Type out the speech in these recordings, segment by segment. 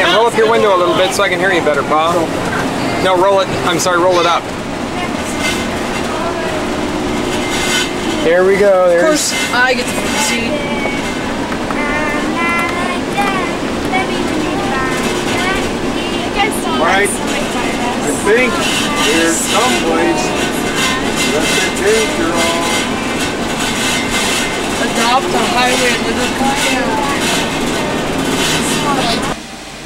Cam, roll up your window a little bit so I can hear you better, Pa. No, roll it. I'm sorry, roll it up. There we go. Of course, I get to see. Right? I think there's some place that they take your own. Adopt a highway and live in Kyle.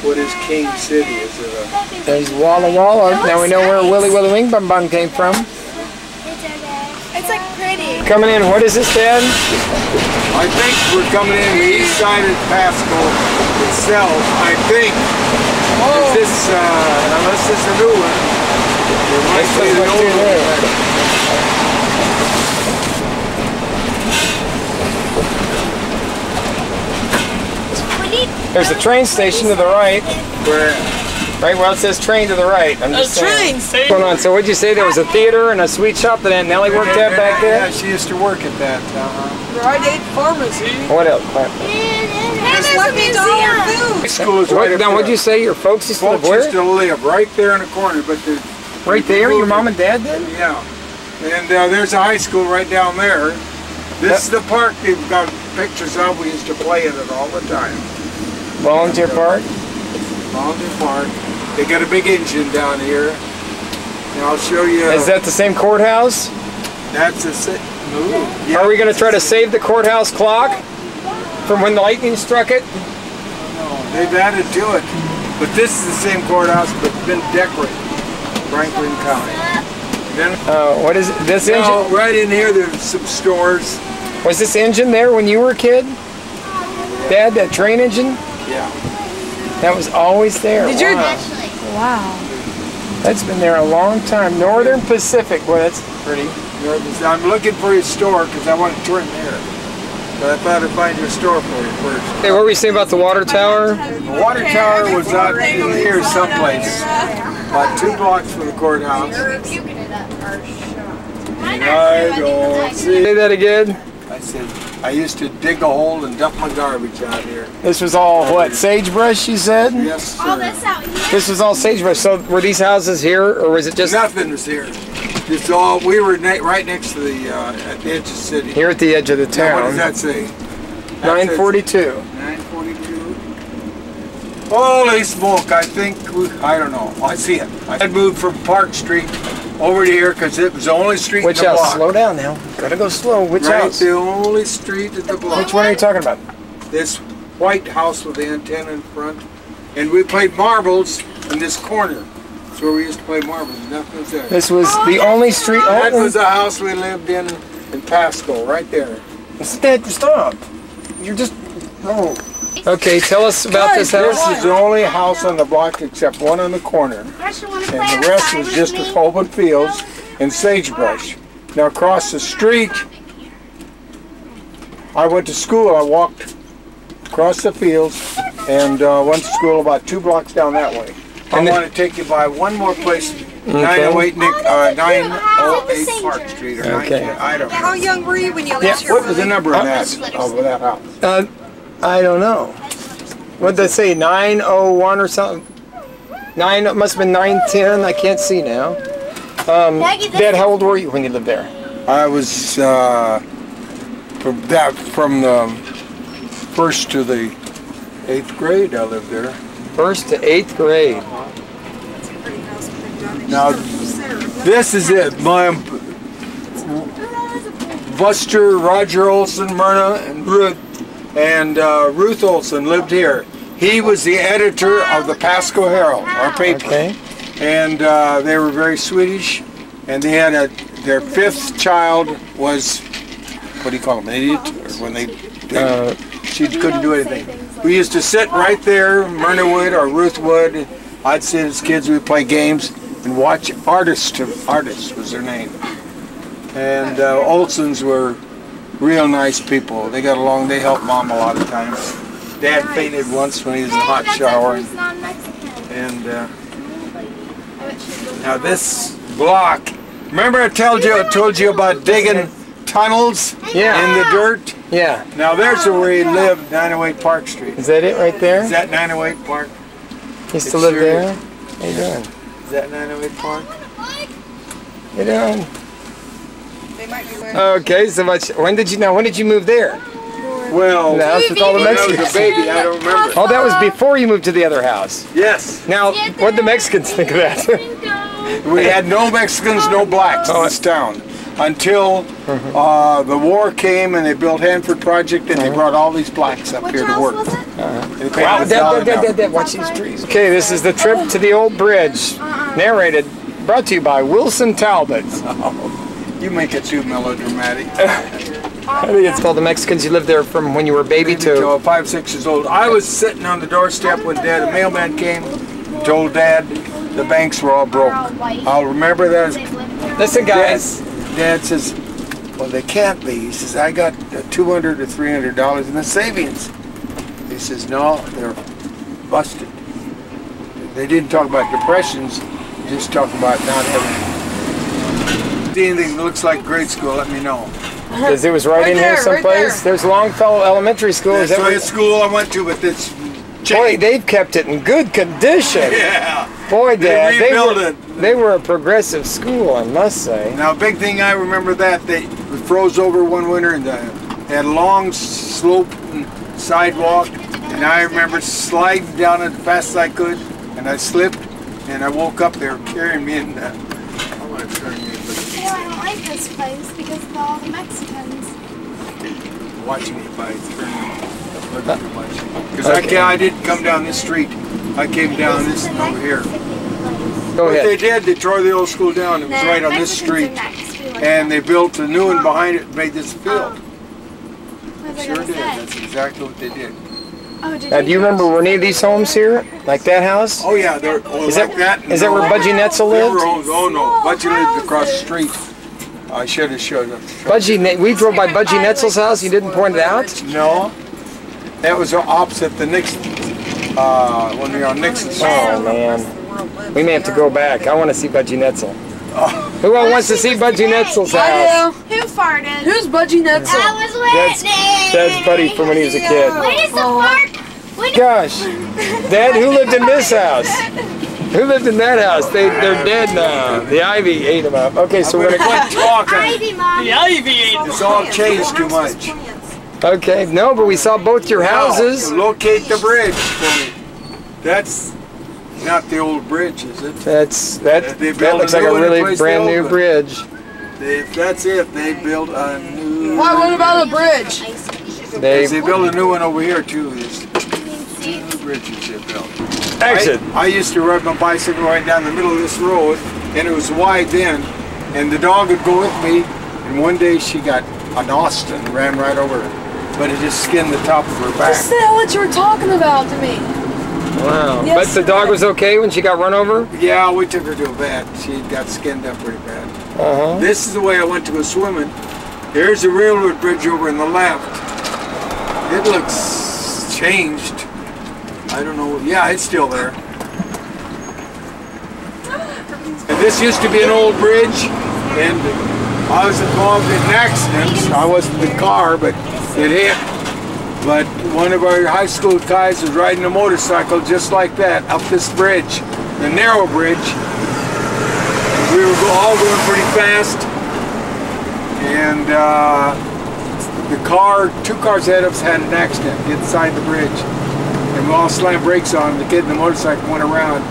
What is King City? Is it a... There's Walla Walla. Now we know where Willy Willy Wing Bum Bum came from. It's like pretty. Coming in, what is this, Dad? I think we're coming in the east side of Pasco itself, I think. Is this, unless this is a new one, there might be an old one. There's a train station to the right. Where? Right, well it says train to the right. I'm just saying. Train station. What's going on? So what'd you say? There was a theater and a sweet shop that Aunt Nellie worked at back there? Yeah, she used to work at that. Rite Aid Pharmacy. What else? Just let me dollar food. School is right up Now, there. what'd you say? Your folks used to live Folks where? used to live right there in the corner, but they're... Right there? Your mom and dad did? Yeah. And there's a high school right down there. This is the park they've got pictures of. We used to play in it all the time. Volunteer Park? Volunteer Park. They got a big engine down here. And I'll show you. Is that the same courthouse? That's a... Yeah. Are we going to try to save the courthouse clock from when the lightning struck it? No, they've added to it. But this is the same courthouse, but been decorated. Franklin County. Then, what is it? This engine? no, right in here there's some stores. Was this engine there when you were a kid? Dad, that train engine? Yeah. That was always there. Did you? Wow. That's been there a long time. Northern Pacific. Well, that's pretty. I'm looking for your store because I want to turn there. But I thought I'd find your store for you first. Hey, what were you saying about the water tower? The water tower was out in here someplace. About 2 blocks from the courthouse. And I don't see. Say that again. I said, I used to dig a hole and dump my garbage out here. This was all, what, sagebrush, you said? Yes, sir. All this out here. This was all sagebrush. So were these houses here, or was it just... Nothing was here. It's all, we were right next to the, at the edge of the city. Here at the edge of the Now, what town. does that say? 942. 942. Holy smoke, I think, I don't know. I see it. I had moved from Park Street over to here because it was the only street Which in the house? block. Slow down now. Gotta go slow. Which Right, house? the only street in the block. Which one are you talking about? This white house with the antenna in front. And we played marbles in this corner. That's where we used to play marbles. Nothing was there. This was the only street... That was the house we lived in Pasco, right there. Stop. You're just... Oh. Okay, tell us about this house. This is the only house on the block except one on the corner. And the rest was just open fields and sagebrush. Now across the street, I went to school. I walked across the fields and went to school about 2 blocks down that way. I want to take you by one more place, 908 908 Park Street, or 19, I don't know. How young were you when you left here? What was the number of that house? I don't know. What did they say? 901 or something? It must have been 910. I can't see now. Dad, how old were you when you lived there? I was from the 1st to the 8th grade. I lived there. 1st to 8th grade. Now, this is it. My Buster, Roger Olson, Myrna, and Ruth Olson lived here. He was the editor of the Pasco Herald, our paper. Okay. And they were very Swedish. And they had their 5th child was, what do you call them, an idiot? Or when she couldn't do anything. We used to sit right there, Myrna would or Ruth would. I'd sit as kids, we'd play games and watch Artist was their name. And Olsons were real nice people. They got along, they helped Mom a lot of times. Dad fainted once when he was in the hot shower. And now this block, remember I told you about digging tunnels in the dirt? Yeah. Now there's where he lived, 908 Park Street. Is that it right there? Is that 908 Park? Used to live there? How you doing? Is that 908 Park? How you doing? They might be wearing. Okay, so much. When did you move there? Well, The house with all the when I Mexicans. was a baby, I don't remember. Oh, that was before you moved to the other house. Yes. Now, what did the Mexicans think of that? We had no Mexicans, no blacks in this town until the war came and they built Hanford Project and they brought all these blacks up here to work. They paid Wow, us $1 an hour. watch these trees. Okay, this is the trip to the old bridge. Narrated, brought to you by Wilson Talbot. You make it too melodramatic. I think it's called the Mexicans. You lived there from when you were a baby Maybe till to. 5, 6 years old. I was sitting on the doorstep when Dad, the mailman came, told Dad the banks were all broke. I'll remember that. Listen, guys. Dad says, well, they can't be. He says, I got $200 or $300 in the savings. He says, no, they're busted. They didn't talk about depressions, just talk about not having. See anything that looks like grade school, let me know. Because it was right in here there, right someplace. there. There's Longfellow Elementary School. Is That's that the school I went to, but it's Boy, they've kept it in good condition. Yeah. Boy, Dad, They rebuilt they were a progressive school, I must say. Now, big thing I remember that they froze over one winter and they had a long slope sidewalk, and I remember sliding down it as fast as I could, and I slipped, and I woke up. They were carrying me in. I want to turn you. Yeah, I don't like this place because of all the Mexicans. Watch me if I turn you. Look too much. Because I didn't come down this street. I came down this over here. Go What ahead. they did, they tore the old school down. It was right on this street, and they built a new one behind it and made this field. Sure did. That's exactly what they did. Now, do you remember were any of these homes here? Like that house? Oh yeah, they're Is like that, that. is that where Budgie Netzel They were lived? owned- Oh no, Budgie lived across the street. I should have showed them. We drove by Budgie Netzel's house. You didn't point it out? No, that was opposite the Nixon. When we were on Nixon Street. Oh man, we may have to go back. I want to see Budgie Netzel. Who all wants to see Budgie Netzel's house? I do. Who farted? Who's Budgie Netzel? I was Whitney. That's Buddy from when he was a kid. When is the fart? When Gosh, Dad, who lived in this house? Who lived in that house? They're dead now. The ivy ate them up. Okay, so we're gonna Quit talking. Ivy, Mom. It's all changed too much. Okay, no, but we saw both your houses. Now, locate the bridge for me. That's not the old bridge, is it? That They that built looks a like new a one in really place brand they new opened. bridge. That's it. They built a new. Why, what about the bridge? They They built a new one over here too. There's two bridges they built. exit. I used to ride my bicycle right down the middle of this road, and it was wide then, and the dog would go with me, and one day she got an Austin and ran right over her, but it just skinned the top of her back. Just say what you were talking about to me. Wow. Yes, But the dog was okay when she got run over? Yeah, we took her to a vet. She got skinned up pretty bad. Uh-huh. This is the way I went to go swimming. Here's the railroad bridge over in the left. It looks changed. I don't know. Yeah, it's still there. And this used to be an old bridge, and I was involved in an accident. I wasn't in the car, but it hit. But one of our high school guys was riding a motorcycle just like that up this bridge, the narrow bridge. We were all going pretty fast, and two cars ahead of us had an accident inside the bridge, and we all slammed brakes on him. The kid in the motorcycle went around,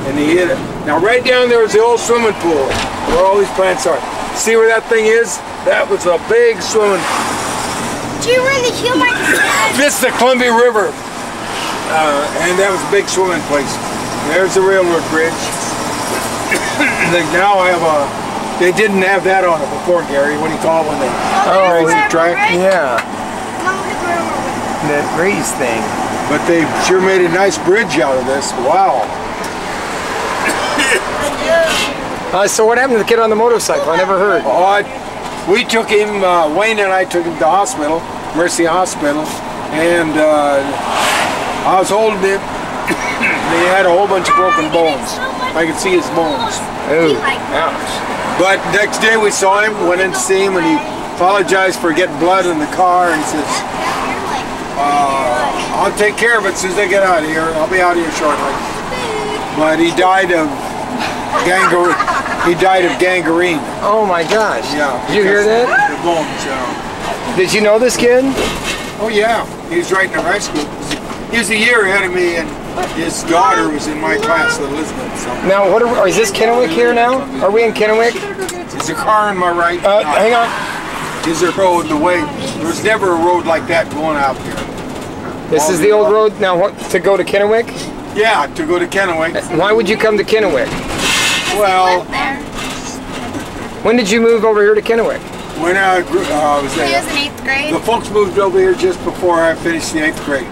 and he hit it. Now right down there is the old swimming pool, where all these plants are. See where that thing is? That was a big swimming pool. Do you really heal my dad? This is the Columbia River, and that was a big swimming place. There's the railroad bridge. Now I have they didn't have that on it before, Gary. What do you call it when they raise the track? Yeah. That race thing. But they sure made a nice bridge out of this. Wow. So what happened to the kid on the motorcycle? I never heard. We took him, Wayne and I took him to the hospital, Mercy Hospital, and I was holding him. He had a whole bunch of broken bones. I could see his bones. Ooh. Ouch. But next day we saw him, went in to see him, and he apologized for getting blood in the car, and he says, I'll take care of it as soon as I get out of here. I'll be out of here shortly. but he died of gangrene. He died of gangrene. Oh my gosh. Yeah. Did you hear that? The bones. Did you know this kid? Oh yeah, he was right in high school. He was a year ahead of me, and his daughter was in my class, Elizabeth. So. Now, is this Kennewick here now? Are we in Kennewick? Is a car on my right? Hang on. Is there a road the way? There was never a road like that going out here. This is the old road now. What to go to Kennewick? Yeah, to go to Kennewick. Why would you come to Kennewick? Well, when did you move over here to Kennewick? When I was He there. was in 8th grade. The folks moved over here just before I finished the 8th grade.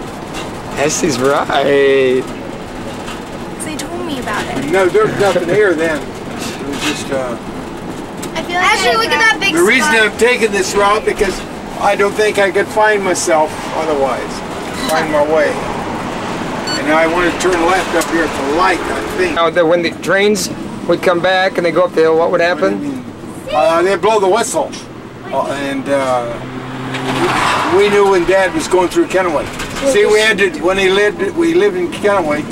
Yes, he's right. So he told me about it. No, there was nothing here then. It was just. I feel like actually, look at that big The reason spot. I'm taking this route because I don't think I could find myself otherwise. Find my way. And I want to turn left up here at the light, I think. Now, when the trains would come back and they go up the hill, what would happen? They'd blow the whistle. And we knew when Dad was going through Kennewick. See, we lived in Kennewick,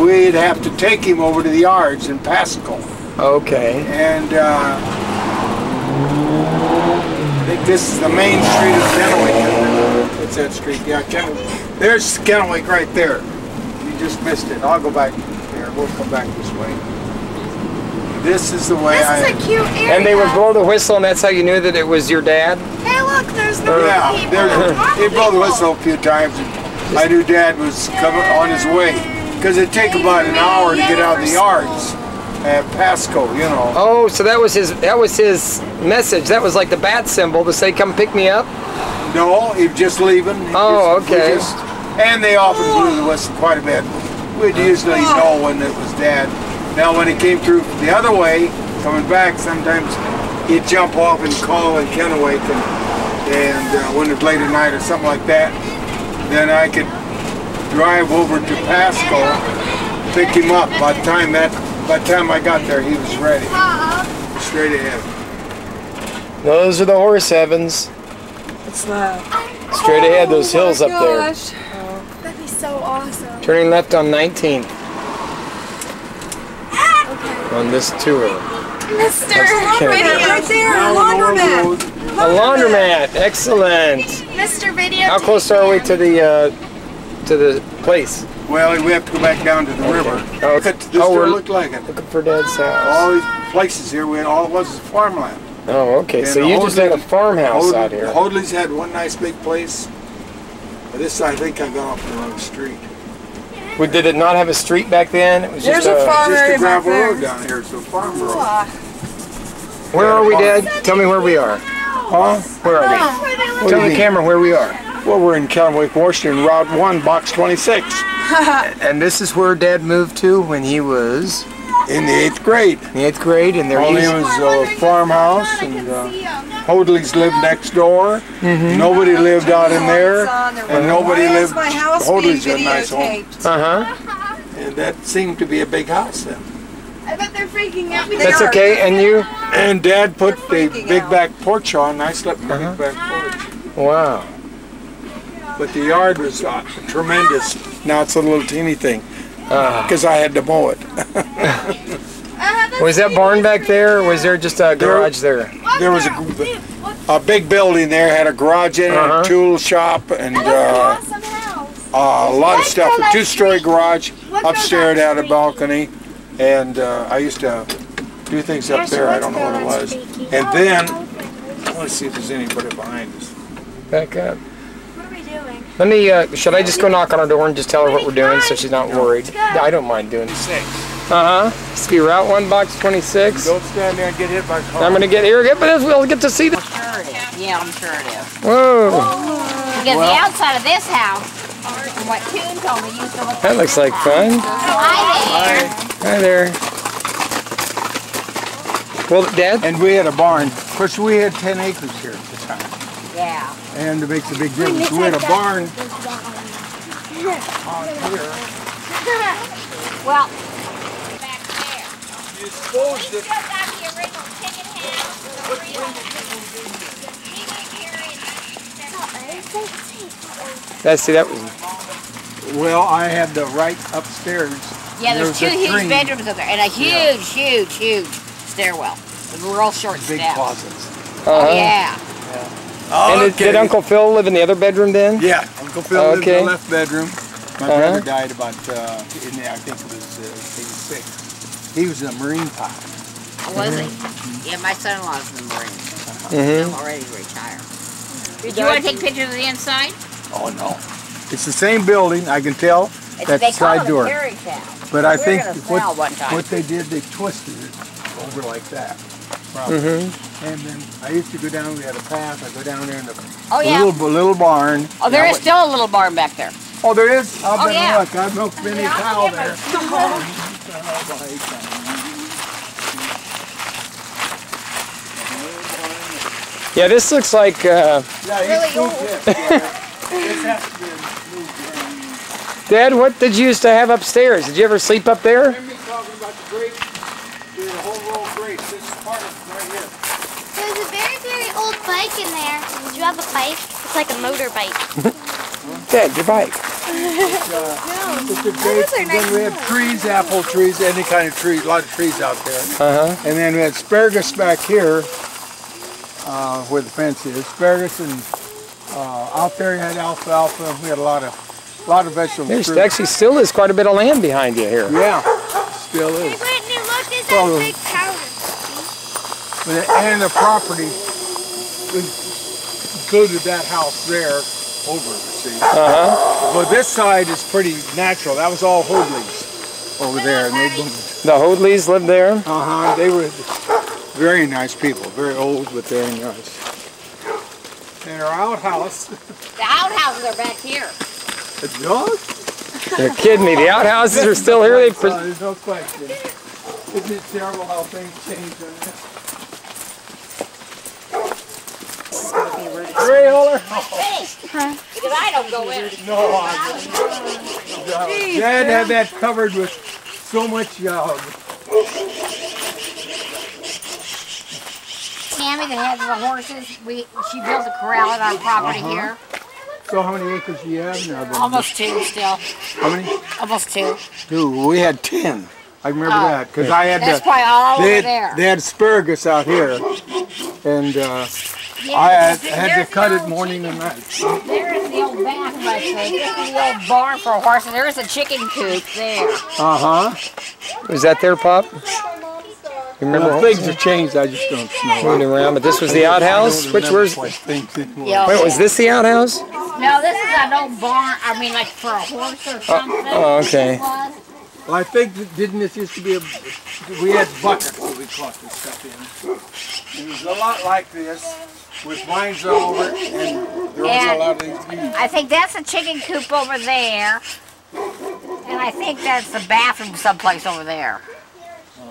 we'd have to take him over to the yards in Pasco. Okay. And I think this is the main street of Kennewick. It's that street, yeah, Kennewick. There's Kennewick right there. You just missed it. I'll go back there. We'll come back this way. This is the way This is a cute area. And they would blow the whistle, and that's how you knew that it was your dad? Hey, look, there's no people. He'd blow the whistle a few times. And I knew Dad was coming on his way. Because it'd take about an hour to get out of the yards at Pasco, you know. Oh, so that was his message. That was like the bat symbol to say, come pick me up? No, he was just leaving. Oh, okay. And they often blew the whistle quite a bit. We'd usually know when it was Dad. Now when he came through the other way, coming back, sometimes he'd jump off and call in Kennewick, and when it was late at night or something like that, then I could drive over to Pasco, pick him up. By the time I got there, he was ready, straight ahead. Those are the horse heavens. What's that? Straight ahead, those hills up there. That'd be so awesome. Turning left on 19th. On this tour. Mr. Right there, a laundromat. A laundromat, excellent. Mr. Video. How close are we to the place? Well, we have to go back down to the river. Oh, Look at this store looked like it. Looking for Dad's house. All these places here, all it was farmland. Oh, okay. And So you just had a farmhouse out here. Hoadley's had one nice big place. But this, I think I got off the wrong street. Well, did it not have a street back then? It was There's just a farm Just area a gravel back road there. down here, so farm road. Where are we, Dad? Tell me where we are. Huh? Where are we? Tell the camera where we are. Well, we're in Kennewick, Washington, Route 1, Box 26. And this is where Dad moved to when he was In the 8th grade. in the 8th grade, and there All he it was a farmhouse, and Hoadley's lived next door. Nobody lived out in there, and nobody Why is lived. my house being Hoadley's a nice home, videotaped? and that seemed to be a big house then. I bet they're freaking out. That's okay. And you? And Dad put the freaking big out. back porch on. I slept in the big back porch. Wow. But the yard was tremendous. Now it's a little teeny thing because I had to mow it. Was that barn back there, or was there just a garage there? There was a big building there, had a garage in it, a tool shop, and a lot of stuff. A two-story garage. Upstairs had a balcony, and I used to do things up there. I don't know what it was. And then, let's see if there's anybody behind us. Back up. What are we doing? Let me, should I just go knock on her door and just tell her what we're doing so she's not worried? I don't mind doing it. This be Route 1, Box 26. Don't stand there and get hit by a car. I'm going to get here, but we'll get to see the... Yeah, I'm sure it is. Whoa, Because the outside of this house, from what Coon told me, used to look that looks like fun. Hi Hi there. Well, Dad? And we had a barn. Of course, we had 10 acres here at the time. there. Yeah. And it makes a big difference. We had a barn on here. Well, back there. You suppose Still that got the original ticket house, the real See, that was... well, I had the right upstairs Yeah, there's two huge three. bedrooms up there, and a huge stairwell with real short Big steps. closets. Oh yeah. And did Uncle Phil live in the other bedroom then? Yeah, Uncle Phil lived in Okay. the left bedroom. My brother died about, in the, I think it was 86. He was a Marine pilot. Oh, was he? Yeah, my son-in-law's in the Marines. I'm already retired. Did you want to take pictures of the inside? Oh no. It's the same building, I can tell. That's They the call side it door. a carriage house. But I We were think gonna sell one time. what they did, they twisted it over like that. Probably. And then I used to go down, we had a path, I go down there in the Oh, yeah. little barn. Oh, there is still a little barn back there. Oh, there is? I'll Oh, bet yeah. look, I've milked many a cow there. Yeah, this looks like, Yeah, Really he's moved it. This has to be moved. Dad, what did you used to have upstairs? Did you ever sleep up there? Remember me talking about the grapes? There's a whole row of grapes. This is part of it right here. There's a very old bike in there. Did you have a bike? It's like a motorbike. Dad, your bike. It's the grapes, and then we have trees, apple trees, any kind of tree, a lot of trees out there. And then we had asparagus back here, where the fence is. Asparagus, and out there you had alfalfa. We had a lot of vegetables. There's fruit. actually still is quite a bit of land behind you here. Yeah, still is. Whitney, look, there's Well, that big tower. And the property included that house there over, see. But this side is pretty natural. That was all Hoadleys over there, and they moved. The Hoadleys lived there. They were very nice people, very old, but very nice. And our outhouse. The outhouses are back here. A dog? You're kidding me. The outhouses are still here. There's no question. Isn't it terrible how things change on this? Ray Holler? Because I don't go in. No, Dad had that covered with so much Tammy that has the horses, she built a corral at our property here. So how many acres do you have now? Then? Almost 2 still. How many? Almost 2. Dude, we had 10. I remember that because I had That's probably all over there. They had asparagus out here, and I had to cut it morning and night. There is the old bath right there. This is the old barn for horses. There is a chicken coop there. Was that there, Pop? You remember? Well, things have changed. I just don't know. Moving around, but this was the outhouse. Which was? Yeah. Wait, was this the outhouse? No, this is an old barn. I mean, like for a horse or something. Oh, okay. Well, I think didn't this used to be we had buckets where we caught this stuff in. It was a lot like this with vines all over it, and there was a lot of these weeds. I think that's a chicken coop over there. And I think that's the bathroom someplace over there.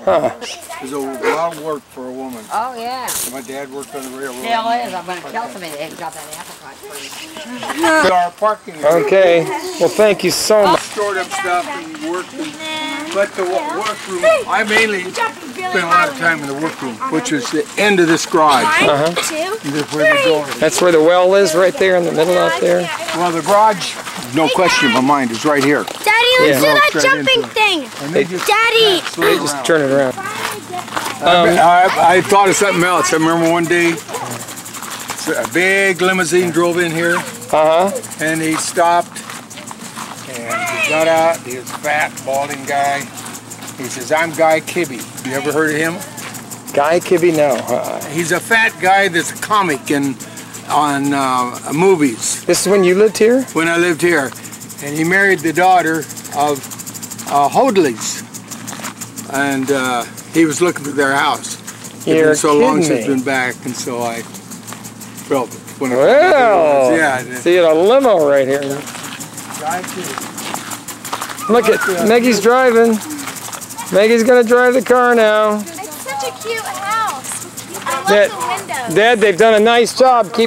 It was a lot of work for a woman. Oh, yeah. My dad worked on the railroad. Still is. I'm going to tell somebody they got that apricot tree. Our parking. Okay. Well, thank you so much. Stored up stuff and worked. But the workroom, I mainly spent a lot of time in the workroom, which is the end of this garage. This where the door is. That's where the well is, right there in the middle out there. Well, the garage, no question in my mind, is right here. Daddy, let's do that jumping thing. And they just, Daddy. They just turn it around. I thought of something else. I remember one day, a big limousine drove in here, and he stopped, and he got out. He was a fat, balding guy. He says, "I'm Guy Kibbe." You ever heard of him? Guy Kibbe, no. He's a fat guy that's a comic on movies. This is when you lived here? When I lived here. And he married the daughter of Hoadleys. And he was looking for their house. It's been so long since been back, and so I felt when I Well, see a limo right here. Look at Maggie's driving. Maggie's gonna drive the car now. It's such a cute house. I love the windows. Dad, they've done a nice job. I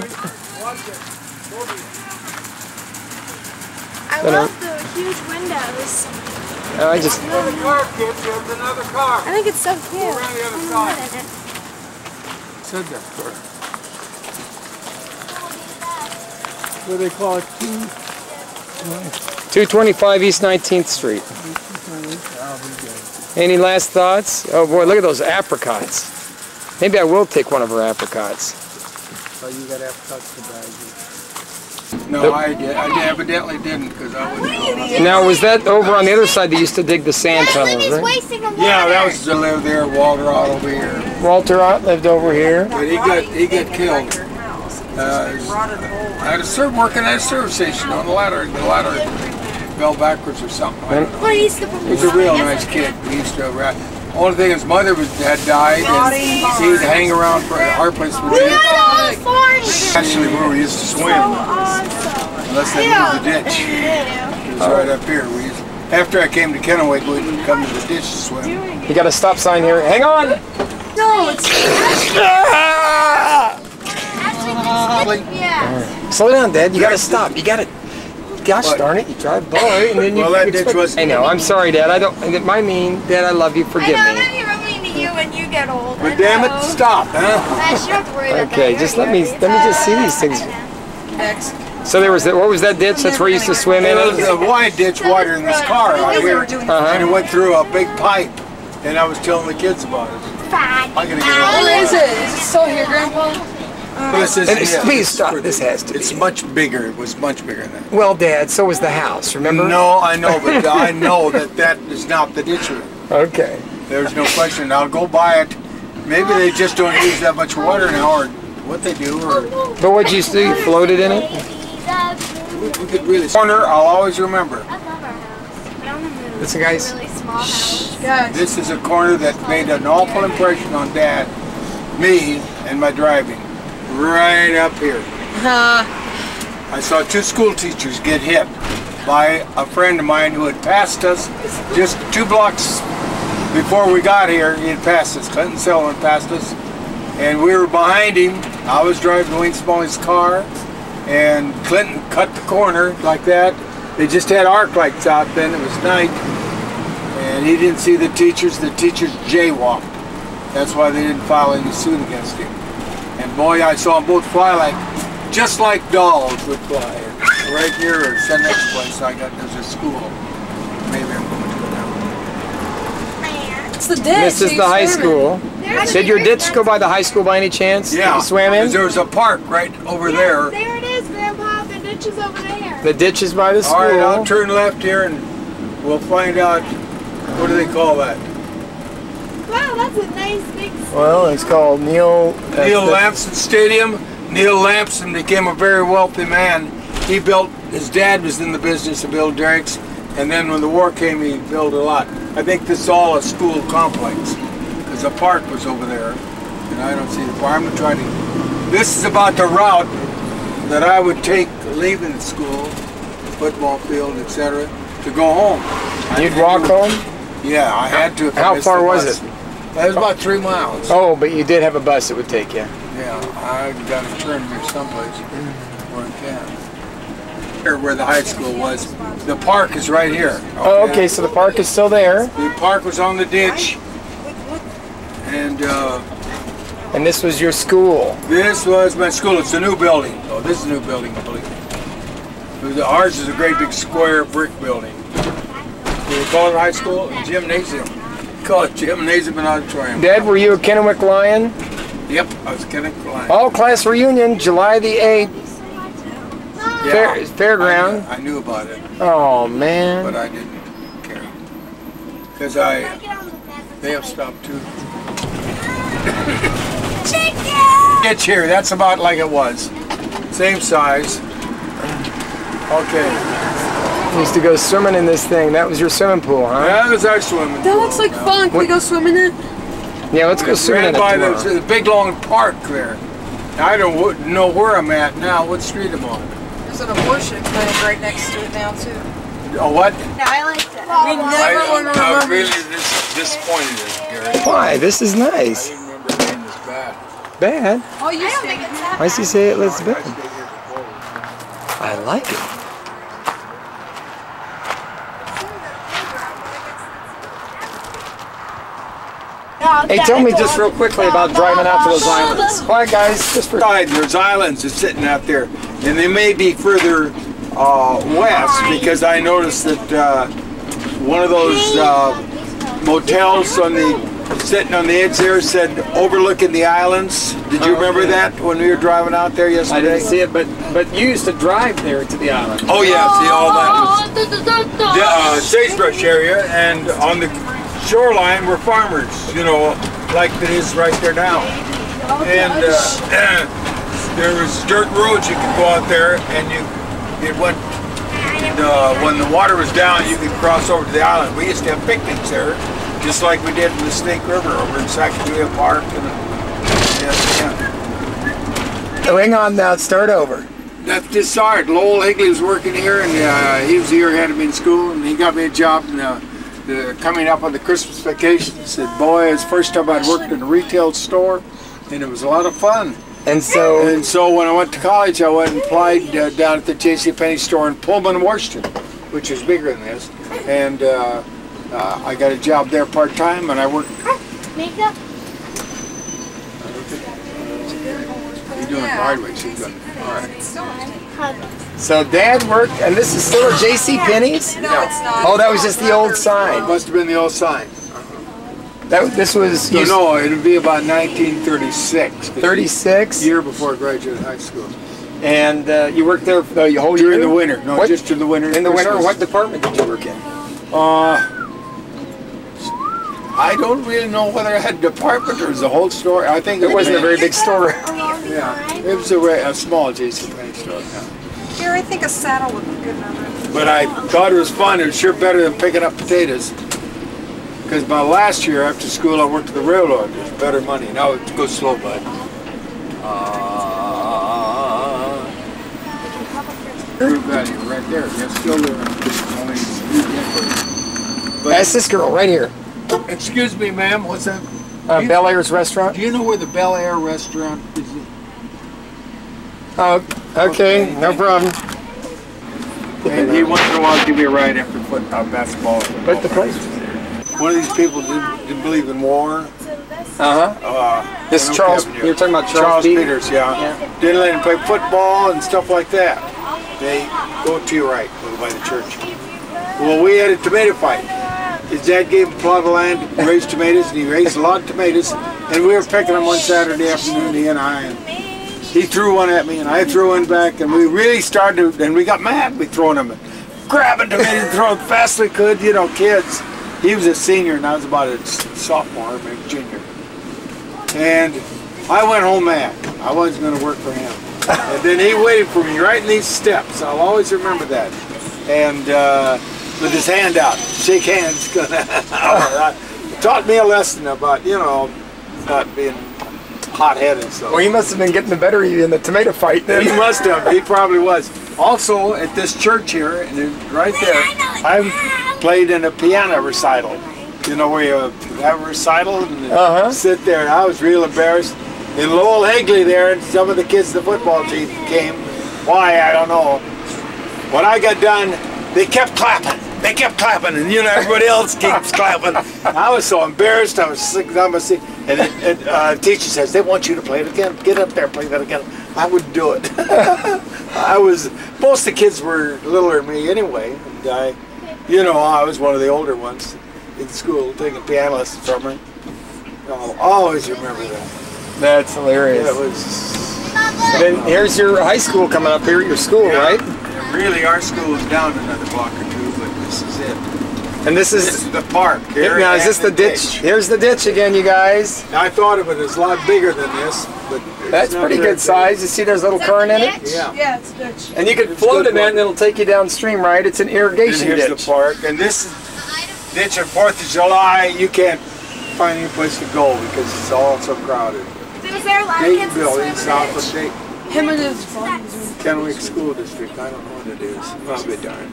love the huge windows. I just. There's a car, kids. There's another car. I think it's so cute. Go around the other side. Said that car. What do they call it? 225 East 19th Street. Any last thoughts? Oh boy, look at those apricots. Maybe I will take one of her apricots. Oh, you got apricots to buy. No, I evidently didn't because I wasn't. Now, was that over on the other side they used to dig the sand tunnels, right? Yeah, that was to live there. Walter Ott over here. Walter Ott lived over here. But he got killed. I had to serve working at a service station on the ladder. The ladder fell backwards or something. He was a real nice kid. He used to rap. Only thing his mother had died, and he would hang around for our place with me. Actually, where we used to swim, unless they moved the ditch. It was right up here. After I came to Kennewick, we'd come to the ditch to swim. You got a stop sign here. Hang on! No, it's Slow down, Dad. You gotta stop. You gotta. Gosh darn it! You drive by and then you. Well, that ditch was. I know. I'm sorry, Dad. I don't. My mean, Dad. I love you. Forgive me. I know that you're mean to you when you get old. But damn it, stop, huh? Okay, just let me just see these things. Next. So there was that. What was that ditch? That's where you used to swim in. It was a wide ditch wider than this car out here, and it went through a big pipe. And I was telling the kids about it. I'm gonna get it. Where is it? Is it still here, Grandpa? This is, please stop. This has to be. It's much bigger. It was much bigger than that. Well, Dad, so was the house. Remember? No, I know, but I know that is not the ditch room. Okay. There's no question. I'll go by it. Maybe they just don't use that much water now, or what they do, or. But what you do? You floated in it. We could really. Corner. I'll always remember. Listen, guys. This is a corner that made an awful impression on Dad, me, and my driving. Right up here. I saw 2 school teachers get hit by a friend of mine who had passed us just 2 blocks before we got here. He had passed us. Clinton Selman passed us, and we were behind him. I was driving Wayne Smalley's car, and Clinton cut the corner like that. They just had arc lights out then. It was night, and he didn't see the teachers. The teachers jaywalked. That's why they didn't file any suit against him. And boy, I saw them both fly just like dolls would fly. Right here, it's the next place there's a school. Maybe I'm going to go down. It's the ditch. This is the high school. Did your ditch go by the high school by any chance? Yeah. You swam in? There was a park right over there. There it is, Grandpa. The ditch is over there. The ditch is by the school. All right, I'll turn left here and we'll find out, what do they call that? Wow, that's a nice big. Well, it's called Neil Lampson Stadium. Neil Lampson became a very wealthy man. His dad was in the business of building derricks, and then when the war came, he built a lot. I think this is all a school complex, because the park was over there, and I don't see the park. I'm going to try to. This is about the route that I would take leaving the school, football field, etc., to go home. You'd walk home? Yeah, I had to. How far was it? That was about 3 miles. Oh, but you did have a bus that would take you. Yeah, I got to turn here someplace where I can. Here, where the high school was. The park is right here. Oh, okay, so the park is still there. The park was on the ditch. And this was your school. This was my school. It's a new building. Oh, this is a new building, I believe. Ours is a great big square brick building. Do we call it high school? Gymnasium. Call it gymnasium and auditorium. Dad, were you a Kennewick Lion? Yep, I was a Kennewick Lion. All class reunion, July the 8th. Yeah, Fairground. I knew about it, Oh, man. but I didn't care. Because they have stopped too. Get here, that's about like it was. Same size. Okay. Used to go swimming in this thing. That was your swimming pool, huh? That was our swimming pool. That looks like fun. Can we go swimming in it? Yeah, let's go swimming in it by tomorrow. the big long park there. I don't know where I'm at now. What street I'm on? There's an abortion clinic right next to it now too. Oh, what? No, I like that. We never want to I'm remember. really disappointed in Gary. Why? This is I nice. didn't remember it being this bad. Bad? Oh, you think it's that? Why does he say it looks I bad? stayed here before. I like it. Hey, tell me just real quickly about driving out to those islands. All right, guys, just for... There's islands that's sitting out there, and they may be further west, because I noticed that one of those motels on the sitting on the edge there said overlooking the islands. Did you remember that when we were driving out there yesterday? I didn't see it, but you used to drive there to the island. Oh yeah, see all that was the sagebrush area, and on the shoreline were farmers, you know, like it is right there now. And there was dirt roads you could go out there, and it went. When the water was down, you could cross over to the island. We used to have picnics there, just like we did in the Snake River over in Sacagawea Park. So hang on now, start over. That's just started. Lowell Higley was working here, and he was a year ahead of me in school, and he got me a job coming up on the Christmas vacation. He said, boy, it's the first time I'd worked in a retail store, and it was a lot of fun. And so when I went to college, I went and applied down at the JCPenney store in Pullman, Washington, which is bigger than this. And I got a job there part-time, and I worked. Makeup? You're doing it the hard way, she's doing it. All right. So Dad worked, and this is still a JCPenney's? No, it's not. Oh, that was just the old sign. It must have been the old sign. This was... So no, it would be about 1936. 36? Year before I graduated high school. And you worked there for the whole year? During the winter. No, just in the winter. In the winter? What department did you work in? I don't really know whether I had a department or it was a whole store. I think it wasn't a very big store. Yeah, it was a small JCPenney store. Yeah. Here, I think a saddle would be good enough. But I thought it was fun. It was sure better than picking up potatoes. Because my last year after school, I worked at the railroad. It was better money. Now it goes slow, bud. True value right there. You're still there. That's this girl right here. Excuse me, ma'am. What's that? Bel Air's restaurant. Do you know where the Bel Air restaurant is? Oh, okay, no problem. And he once in a while give me a ride after basketball. But the place. One of these people didn't believe in war. This is Charles. You're talking about Charles Peters, yeah. Didn't let him play football and stuff like that. They go to your right, over by the church. Well, we had a tomato fight. His dad gave him a plot of land, raised tomatoes, and he raised a lot of tomatoes. And we were picking them one Saturday afternoon, he and I. And he threw one at me, and I threw one back, and we really started, and we got mad. We throwing them, grabbing tomatoes, throwing as fast as we could, you know, kids. He was a senior, and I was about a sophomore, maybe junior. And I went home mad. I wasn't going to work for him. And then he waited for me right in these steps. I'll always remember that. And with his hand out, shake hands. Taught me a lesson about, you know, not being hot-headed. So. Well, he must have been getting the better of you in the tomato fight then. He must have. He probably was. Also, at this church here, and right there, I played in a piano recital. You know, where you have a recital and sit there. And I was real embarrassed. And Lowell Higley there, and some of the kids, the football team came. Why, I don't know. When I got done, they kept clapping. They kept clapping, and you know, everybody else keeps clapping. I was so embarrassed. I was sick. And the teacher says, they want you to play it again. Get up there, play that again. I wouldn't do it. Most of the kids were littler than me anyway. And I was one of the older ones in school, taking piano lessons from her. I'll always remember that. That's hilarious. Yeah, it was. Then here's your high school coming up here, your school, right? Yeah, really, our school is down another block or two, but this is it. And this is the park. Now, is this the ditch? Here's the ditch again, you guys. I thought of it as a lot bigger than this, but that's pretty good size. You see there's a little current in it? Yeah, it's ditch. And you can float in it and it'll take you downstream, right? It's an irrigation ditch. Here's the park. And this ditch on 4th of July, you can't find any place to go because it's all so crowded. Is there a lot of Dayton kids building, south of Dayton. Him and his Kennewick School District. I don't know what it is. I'll be darned.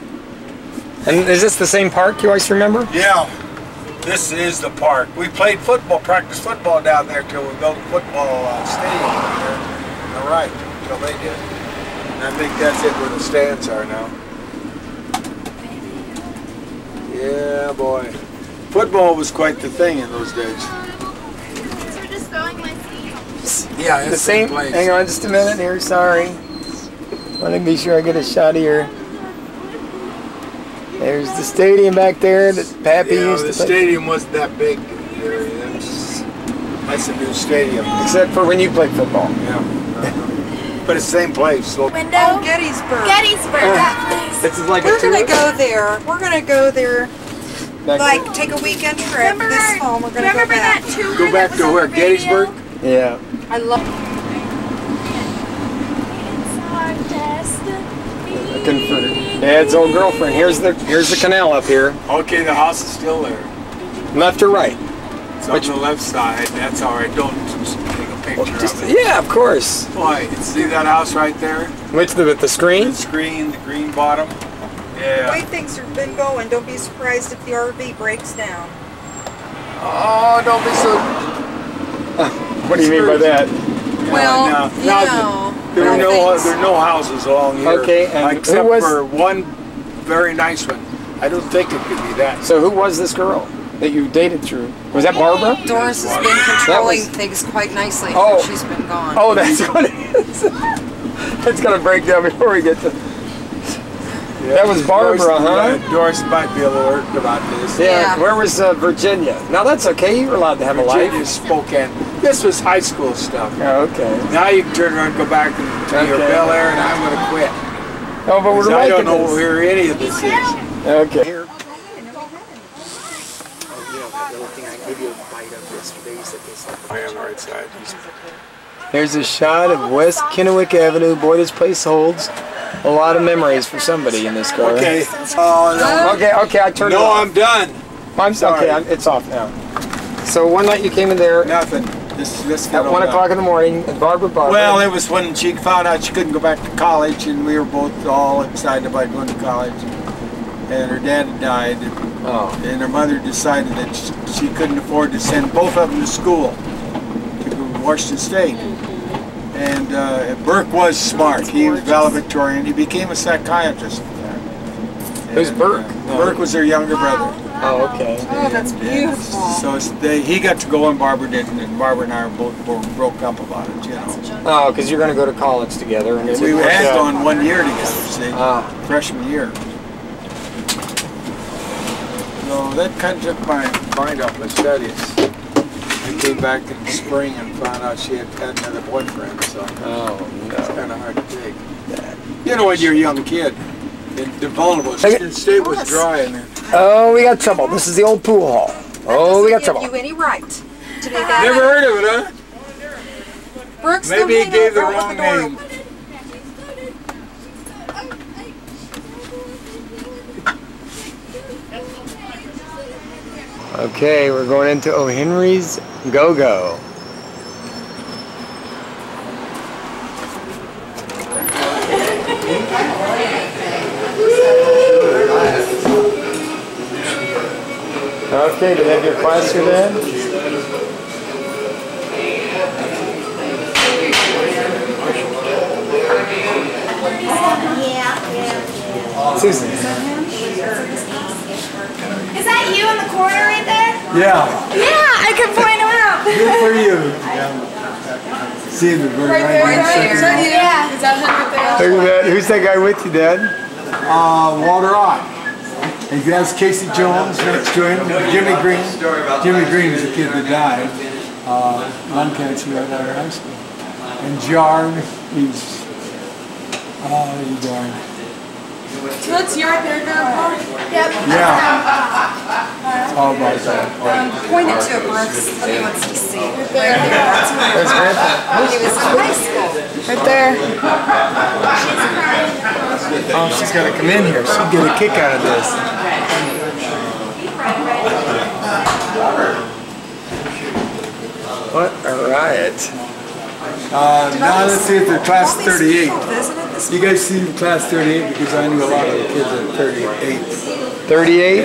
And is this the same park you always remember? Yeah. This is the park. We played football, practiced football down there till we built a football stadium down there. All right, till they did. And I think that's it where the stands are now. Yeah, boy. Football was quite the thing in those days. We're just throwing my seeds. Yeah, it's the same. Hang on just a minute here, sorry. Let me be sure I get a shot here. There's the stadium back there that Pappy used to the play. stadium wasn't that big. That's a new stadium. Except for when you played football. Yeah. But it's the same place. So. Window? Oh, Gettysburg. Gettysburg, that place. This is like We're a tour. going to go there. We're going to go there, Back like, take a weekend trip this fall. We're going to go back. That tour Go back that to was where? on the radio? Gettysburg? Yeah. I love Looking for Dad's old girlfriend. Here's the canal up here. Okay, the house is still there. Left or right? It's on the left side. That's all right. Don't take a picture of it. Yeah, of course. Why? See that house right there? Which with the screen? The screen, the green bottom. the Yeah. way things have been going. Don't be surprised if the RV breaks down. Oh, don't be so. What do you mean by that? Well, no, you no, know. There are things- no houses along here. Okay, and except who was- for one very nice one. I don't think it could be that. So who was this girl that you dated through? Was that Barbara? Doris has been controlling things quite nicely since she's been gone. Oh, that's what it is. It's gonna break down before we get to. That was Barbara, huh? Doris might be a little irked about this. Yeah. Yeah. Where was Virginia? Now that's okay. You're allowed to have a Virginia, life. Spokane. This was high school stuff. Oh, okay. Now you can turn around and go back to your Okay. Bel Air, and I'm going to quit. Oh, but we're 'Cause I liking don't know this. where any of this is. Okay. Here. Right side. There's a shot of West Kennewick Avenue. Boy, this place holds a lot of memories for somebody in this car. Okay. Oh, no. Okay, I turned it No, off. I'm done. I'm sorry. okay, it's off now. So one night you came in there Nothing. This at 1 o'clock in the morning, and Barbara. Well, it was when she found out she couldn't go back to college, and we were both all excited about going to college. And her dad had died, and her mother decided that she couldn't afford to send both of them to school to Washington State. And Burke was smart. He was valedictorian. He became a psychiatrist. Who's Burke? Burke was her younger brother. Oh, okay. Oh, that's beautiful. So he got to go and Barbara didn't, and Barbara and I were both broke up about it, you know. Oh, because you're going to go to college together. And We had gone 1 year together, see, freshman year. So that kind of took my mind off my studies. I came back in the spring and found out she had another boyfriend, so it's kind of hard to take. You know when you're a young kid, and the vulnerable, the state was dry in there. Oh, we got trouble. This is the old pool hall. Oh, we got trouble. Give you any right to do that. Never heard of it, huh? Brooks, Maybe he gave the wrong door name. open. Okay, we're going into O. Henry's Go-Go. Okay, do you have your class here, Dad? Susan. Is that you in the corner right there? Yeah, Yeah, I can point him out. good for you. See the bird right there. Yeah. Look at that. Who's that guy with you, Dad? Walter Ott. And that's Casey Jones next to him. Jimmy Green. Jimmy Green is a kid that died. Lung cancer right out of high school. And Jarn, he's darn. So that's your there, Grandpa? Yep. Yeah. It's all about that. Point it to Brooks. He wants to see. Right there. That's where There's Grandpa. he was in high school. Right there. Oh, she's got to come in here. She'll get a kick out of this. What a riot. Now let's see if they're class 38. Visited this You guys see class 38 because I knew a lot of the kids at 38. 38?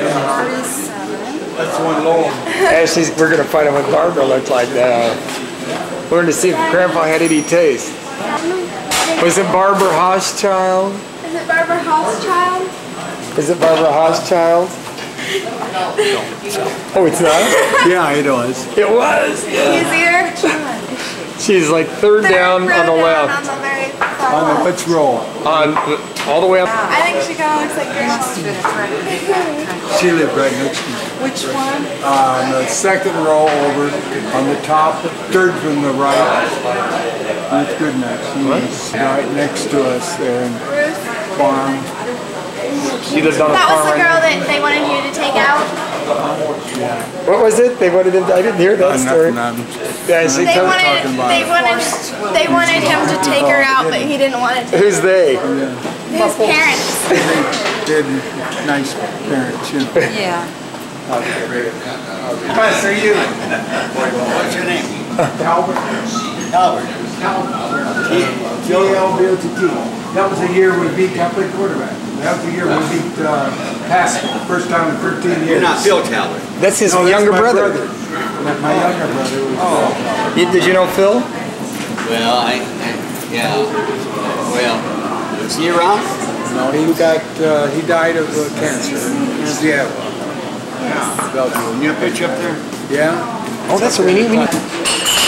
That's one low. Ashley's, we're going to find out what Barbara looked like now. We're going to see if Grandpa had any taste. Was it Barbara Hochschild? Is it Barbara Hochschild? Is it Barbara Hochschild? Oh, it's not? Yeah, it was. It was. Easier? She's like third down on the left. On the very far On the which roll? All the way up. I think she kind of looks like Grandma. She lived right next to me. Which one? On the second row over, on the top, third from the right. That's good enough. She's right next to us there in the farm. She lives on the That farm. was the girl that they wanted you to take out. What was it? They wanted him. I didn't hear that story. Yeah, she They told- wanted him to take her out, but he didn't want it. Who's they? His parents. They're nice parents, you know. Yeah. Plus, are you? What's your name? Albert. Albert. J-L-B-O-T-T. That was the year we beat, I played quarterback. That was the year we beat Haskell, first time in 13 years. You're not Phil Talbot. That's his No, that's younger my brother. My younger brother was Did you know Phil? Well, yeah. Well, is he around? No, he died of cancer in Seattle. Can you picture up there? Yeah? Oh, that's what we need.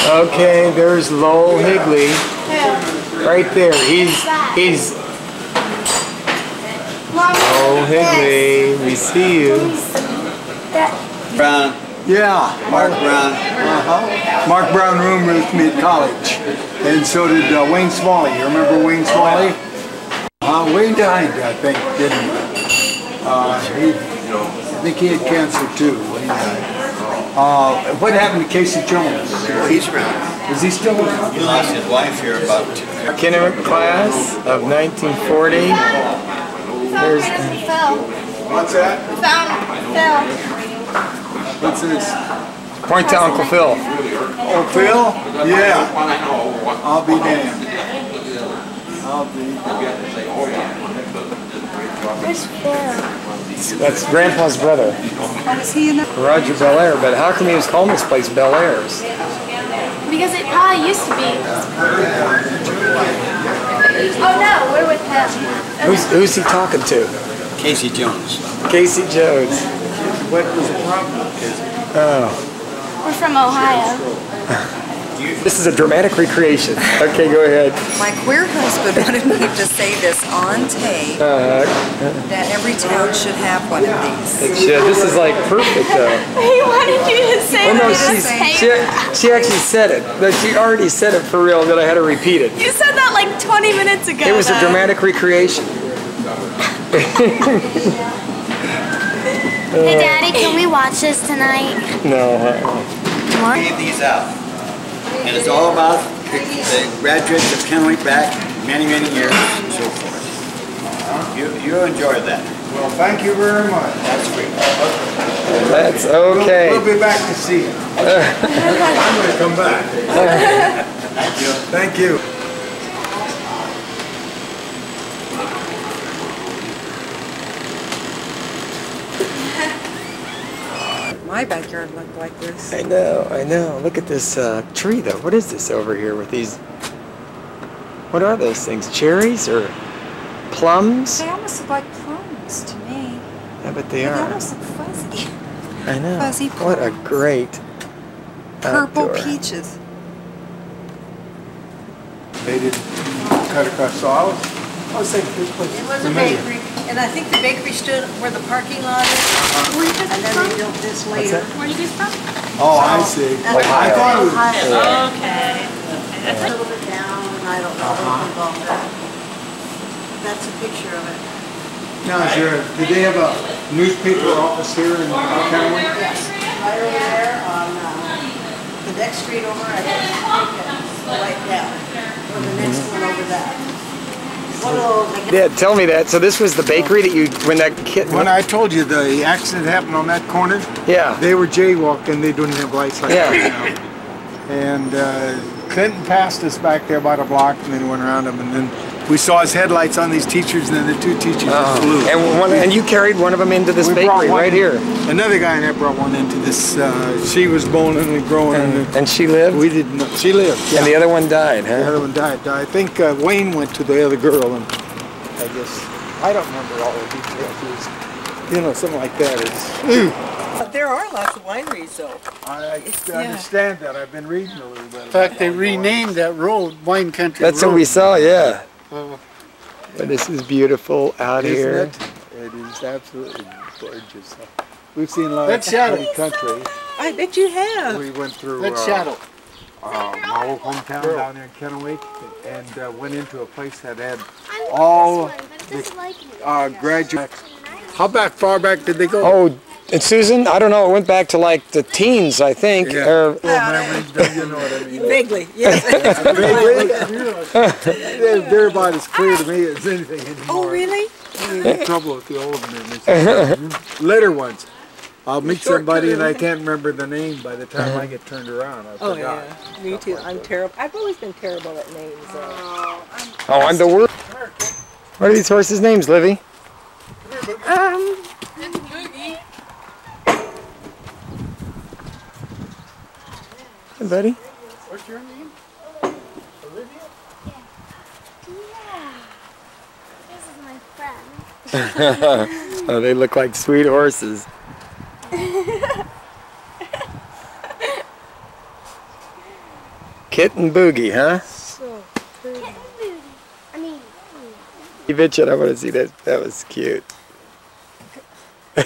Okay, there's Lowell Higley. Right there. He's Lowell Higley. We see you. Brown. Yeah. Mark Brown. Mark Brown roomed with me at college. And so did Wayne Smalley. You remember Wayne Smalley? Wayne died, I think, didn't he? I think he had cancer too when he died. What happened to Casey Jones? He's around. Is he still around? He lost his wife here about 2 years. Kindergarten class of 1940. There's Phil. What's that? Found Phil. What's this? point to Uncle Phil. Oh, Phil? Yeah. I'll be damned. I'll be. Where's Phil? That's Grandpa's brother, Is he in the... Roger Belair. But how come he was calling this place Belairs? Because it probably used to be. Oh no, we're with him. Who's he talking to? Casey Jones. Casey Jones. What was the problem? Oh. We're from Ohio. This is a dramatic recreation. Okay, go ahead. My queer husband wanted me to say this on tape, that every town should have one of these. This is like perfect though. He wanted you to say Oh no, that. she actually said it. But she already said it for real. That I had to repeat it. You said that like 20 minutes ago. It was a dramatic recreation. Hey Daddy, can we watch this tonight? No. What? Gave these out. And it's all about the graduates of Kennewick back many, many years and so forth. You enjoyed that. Well, thank you very much. That's great. That's okay. We'll be back to see you. I'm going to come back. Thank you. Thank you. My backyard looked like this. I know. Look at this tree though. What is this over here with these? What are those things? Cherries or plums? They almost look like plums to me. Yeah, but they They are. almost look fuzzy. I know. Fuzzy What a plums. great Purple outdoor. peaches. They didn't cut across, so I was thinking this place It is was a familiar. bakery, and I think the bakery stood where the parking lot is, and then they built this later. Where are you guys from? Oh, I see. I thought it was. Okay. A little bit down, and I don't know what involved that. That's a picture of it. Now, is there, did they have a newspaper office here in Kennewick? Yes, right over there on the next street over, I think, right down, or the next one over that. One of those, I guess. Yeah, tell me that. So this was the bakery that you, when that kid. When I told you the accident happened on that corner, Yeah. they were jaywalking, they didn't have lights like Yeah. that now. And Clinton passed us back there about a block and then went around him, and then we saw his headlights on these teachers, and then the two teachers flew. And you carried one of them into this We brought bakery one- right here. Another guy and I brought one into this. She was born and growing, And she lived. we didn't know. She lived. Yeah. And the other one died, The huh? other one died. I think Wayne went to the other girl, and I guess I don't remember all the details. It was, you know, something like that. It's. There are lots of wineries though. I understand that. I've been reading a little bit. In fact, they renamed that road Wine Country That's Road. what we saw, yeah. But this is beautiful out Isn't here. it? It is absolutely gorgeous. We've seen a lot of pretty country. I bet you have. We went through Let's shadow. my old hometown down there in Kennewick and went into a place that had I want all this one, but it doesn't like me. graduates. How far back did they go? Oh, and Susan, I don't know, it went back to like the teens, I think. Yeah. Or, Memories, you know what I mean? Vaguely, yes. They're about as clear to me as anything anymore. Oh, really? I'm in trouble with the old memories. Later ones. I'll meet somebody and I can't remember the name by the time I get turned around. I Oh, forgot. yeah. Me too. I'm terrible. I've always been terrible at names. oh, I'm the worst. What are these horses' names, Livy? Hey, buddy. What's your name? Olivia? Yeah. This is my friend. Oh, they look like sweet horses. Kit and Boogie, huh? So Kitten booty. I mean, You bitchin', I want to see that. That was cute. we're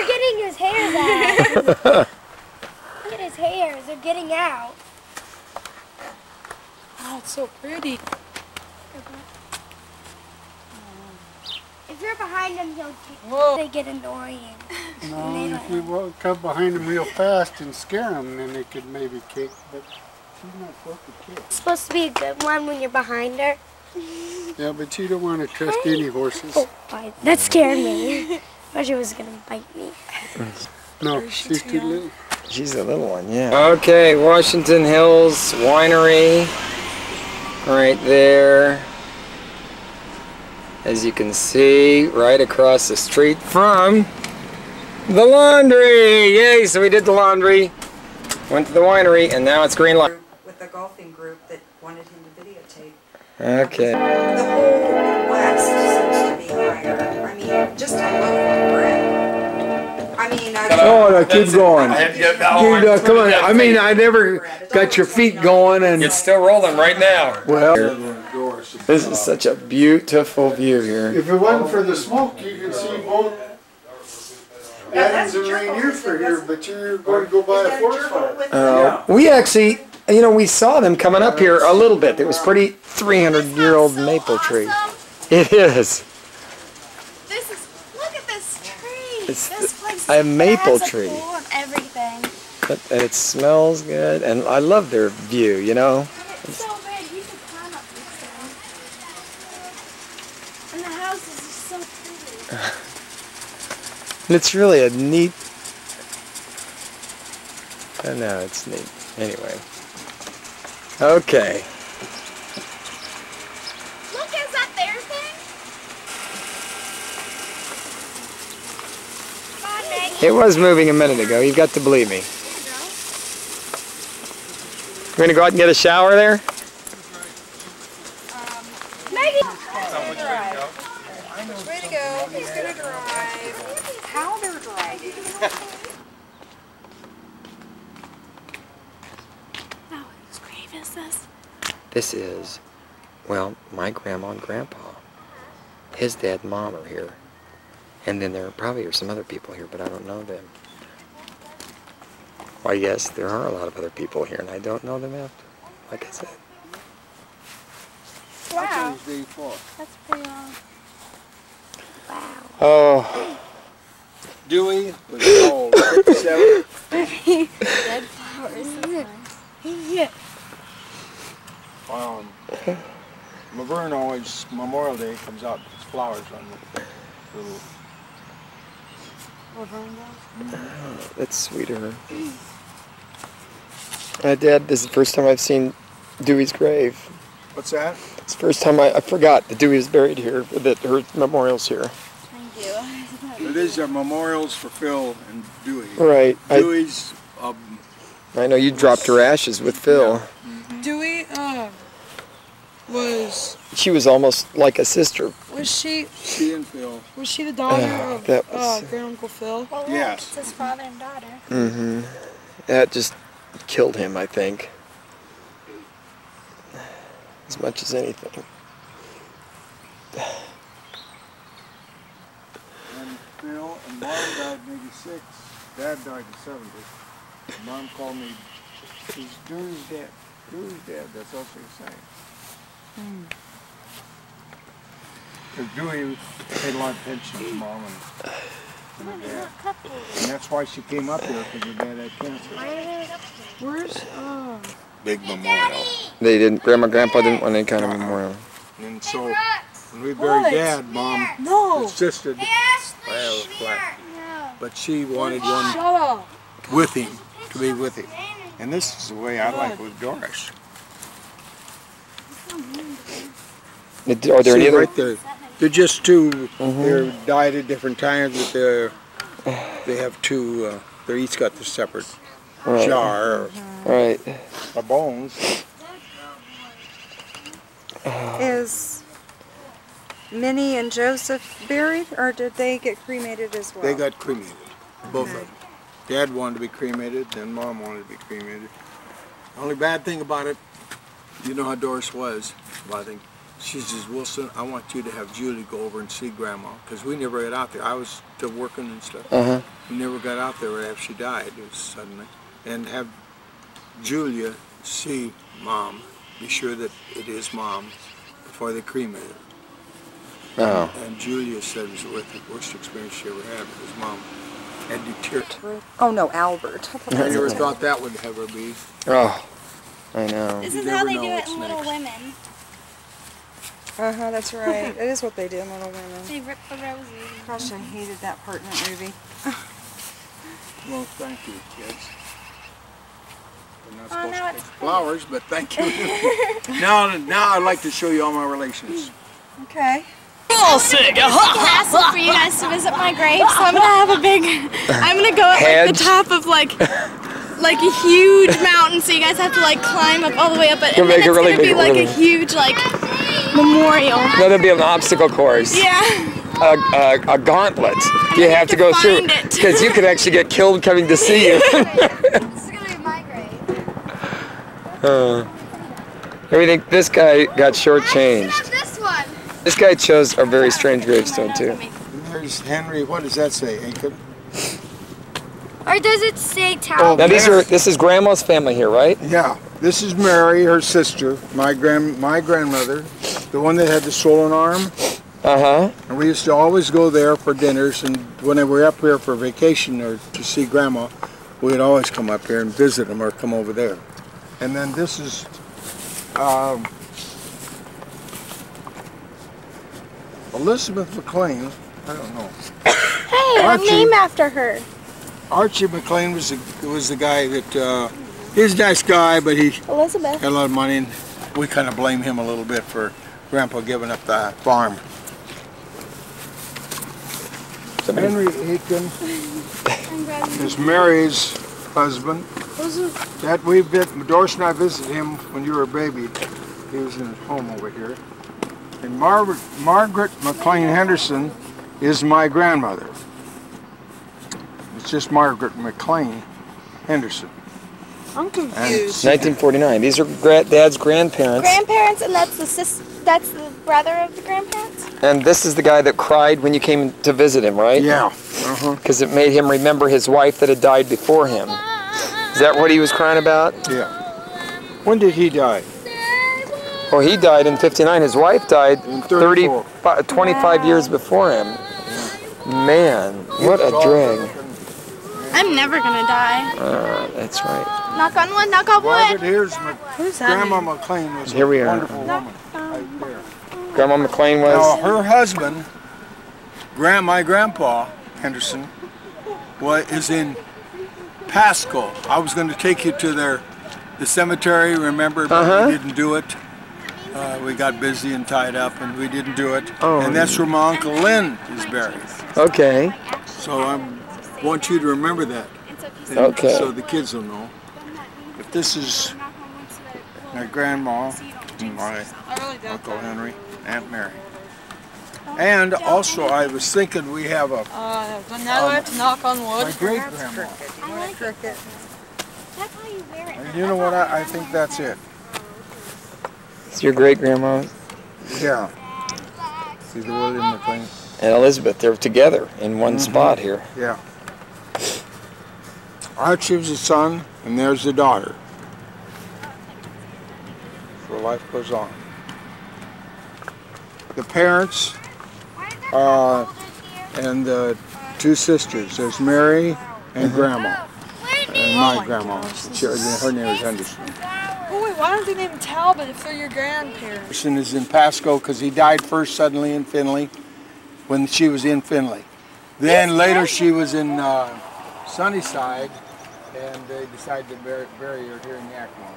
getting his hairs out. Look at his hairs. They're getting out. Oh, it's so pretty. If you're behind them, Whoa. they get annoying. No, if you come behind them real fast and scare them, then they could maybe kick, but she's not supposed to kick. It's supposed to be a good one when you're behind her. Yeah, but you don't want to trust any horses. Oh, fine. That scared me. I thought she was going to bite me. No, she's too little. She's a little one, yeah. Okay, Washington Hills Winery. Right there. As you can see, right across the street from the laundry. Yay, so we did the laundry, went to the winery, and now it's green light. With the golfing group that wanted him to videotape. Okay. The whole West seems to be higher. I mean, just a loaf of bread. I mean, Oh, no, keep going. Come on. I mean, I never got your feet going and... It's still rolling right now. Well, This is such a beautiful view here. If it wasn't for the smoke, you could see both Adams and Rainier for here, but you're going to go by a forest fire. We actually, you know, we saw them coming up here a little bit. It was pretty 300-year-old maple tree. It is. This is, look at this tree. It's This place a maple has a tree. pool and everything. And it smells good, and I love their view, you know. It's so big, you could climb up this thing. And the houses are so pretty. And it's really a neat, I know, it's neat. Anyway. Okay. Look, is that their thing? Come on, Maggie. It was moving a minute ago. You've got to believe me. We're gonna go out and get a shower there? Maggie! Way to go. He's going to drive. How they're driving. Oh, whose grave is this? This is, well, my grandma and grandpa. His dad and mom are here. And then there probably are some other people here, but I don't know them. Why, yes, there are a lot of other people here, and I don't know them after, like I said. Wow, Tuesday fall. that's pretty long. Wow. Oh, Dewey was old. 57. Dead flowers. Yeah. Laverne always, Memorial Day comes out, puts flowers on the little... that's sweet of her. Dad, this is the first time I've seen Dewey's grave. What's that? It's the first time I forgot that Dewey is buried here, that her memorial's here. Thank you. It is memorials for Phil and Dewey. Right. Dewey's, I know you dropped her ashes with Phil. Dewey, She was almost like a sister. she and Phil. was she the daughter of, that was- Grand Uncle Phil? Well, look, Yes. it's his father and daughter. Mm-hmm. That just killed him, I think. as much as anything. And Phil and Mom died in '86. Dad died in '70. Mom called me. She's Drew's dead. Drew's dead. That's all she was saying. Because Dewey paid a lot of attention to Mom and her dad. And that's why she came up here, because her dad had cancer. Where's, Big memorial. They didn't. Grandma, Grandpa didn't want any kind of memorial. And so when we buried Dad, Mom insisted I have a plaque. But she wanted one with him, to be with him. And this is the way I like with Doris. Are there See, any other? right there. They're just two. They're died at different times, but they have two. They're each got their separate jar Right. or bones. Is Minnie and Joseph buried, or did they get cremated as well? They got cremated, both of them. Dad wanted to be cremated, then Mom wanted to be cremated. The only bad thing about it, you know how Doris was. I think she says, Wilson, I want you to have Julie go over and see Grandma, because we never got out there. I was still working and stuff. We never got out there right after she died. It was suddenly, and have Julia see Mom, be sure that it is Mom before they cremate her. Oh. And Julia said it was the worst experience she ever had because Mom had deteriorated. Oh no, Albert. I never thought that would ever be. Oh, I know. This You is how never they know do it what's in Little next. Women. That's right. It is what they do in Little Women. They rip the roses. Gosh, I hated that part in that movie. Well, thank you, kids. We're not Oh, supposed now to it's take flowers, but thank you. now I'd like to show you all my relations. Okay. Hassle for you guys to visit my grave, so I'm gonna have a big. I'm gonna go at like Hedge? the top of like a huge mountain, so you guys have to like climb up all the way up it, You'll and then make it it's really gonna be big, like really. a huge like memorial. No, there'll be an obstacle course. Yeah. A gauntlet. You have to go through find it. because you could actually get killed coming to see you. This is gonna be my grave. Everything. This guy got shortchanged. This one. This guy chose a very strange gravestone too. There's Henry. What does that say, Aiken? Or does it say town? Now this is Grandma's family here, right? Yeah. This is Mary, her sister, my grandmother, the one that had the swollen arm. And we used to always go there for dinners, and when we were up here for vacation or to see Grandma, we'd always come up here and visit them or come over there. And then this is Elizabeth McLean. I don't know. Hey, I'm named after her. Archie McLean was the guy that he's a nice guy, but he Elizabeth. had a lot of money, and we kind of blame him a little bit for Grandpa giving up the farm. Henry Aiken is Mary's husband. That Doris and I visited him when you were a baby. He was in his home over here. And Margaret McLean Henderson is my grandmother. It's just Margaret McLean Henderson. I'm confused. 1949. These are Dad's grandparents. Grandparents, and that's the that's the brother of the grandparents. And this is the guy that cried when you came to visit him, right? Yeah. Because it made him remember his wife that had died before him. Is that what he was crying about? Yeah. When did he die? Well, he died in '59. His wife died In 34. 25 years before him. Man, what a drag. I'm never gonna die. That's right. Knock on wood, knock on Well, wood. but here's Who's that? Grandma McLean was Here we a are. wonderful woman. Right there. Grandma McLean Now, was. her husband, my grandpa Henderson, is in Pasco. I was going to take you to the cemetery, remember, but we didn't do it. We got busy and tied up, and we didn't do it. Oh. And that's where my Uncle Lynn is buried. Okay. So I want you to remember that. And Okay. So the kids will know. But this is my grandma, and my Uncle Henry, Aunt Mary. And also, I was thinking we have a now I have to knock on wood. my great grandma. I like it. That's how you wear it. And you know what? I think that's it. It's your great grandma. Yeah. See the William McLean? And Elizabeth, they're together in one spot here. Yeah. Archie was the son, and there's the daughter. So life goes on. The parents and the two sisters. There's Mary and Grandma. And my grandma. Her name is Henderson. Oh wait, why don't they name Talbot if they're your grandparents? Henderson is in Pasco because he died first suddenly in Findlay when she was in Findlay. Then later she was in Sunnyside, and they decided to bury her here in Yakima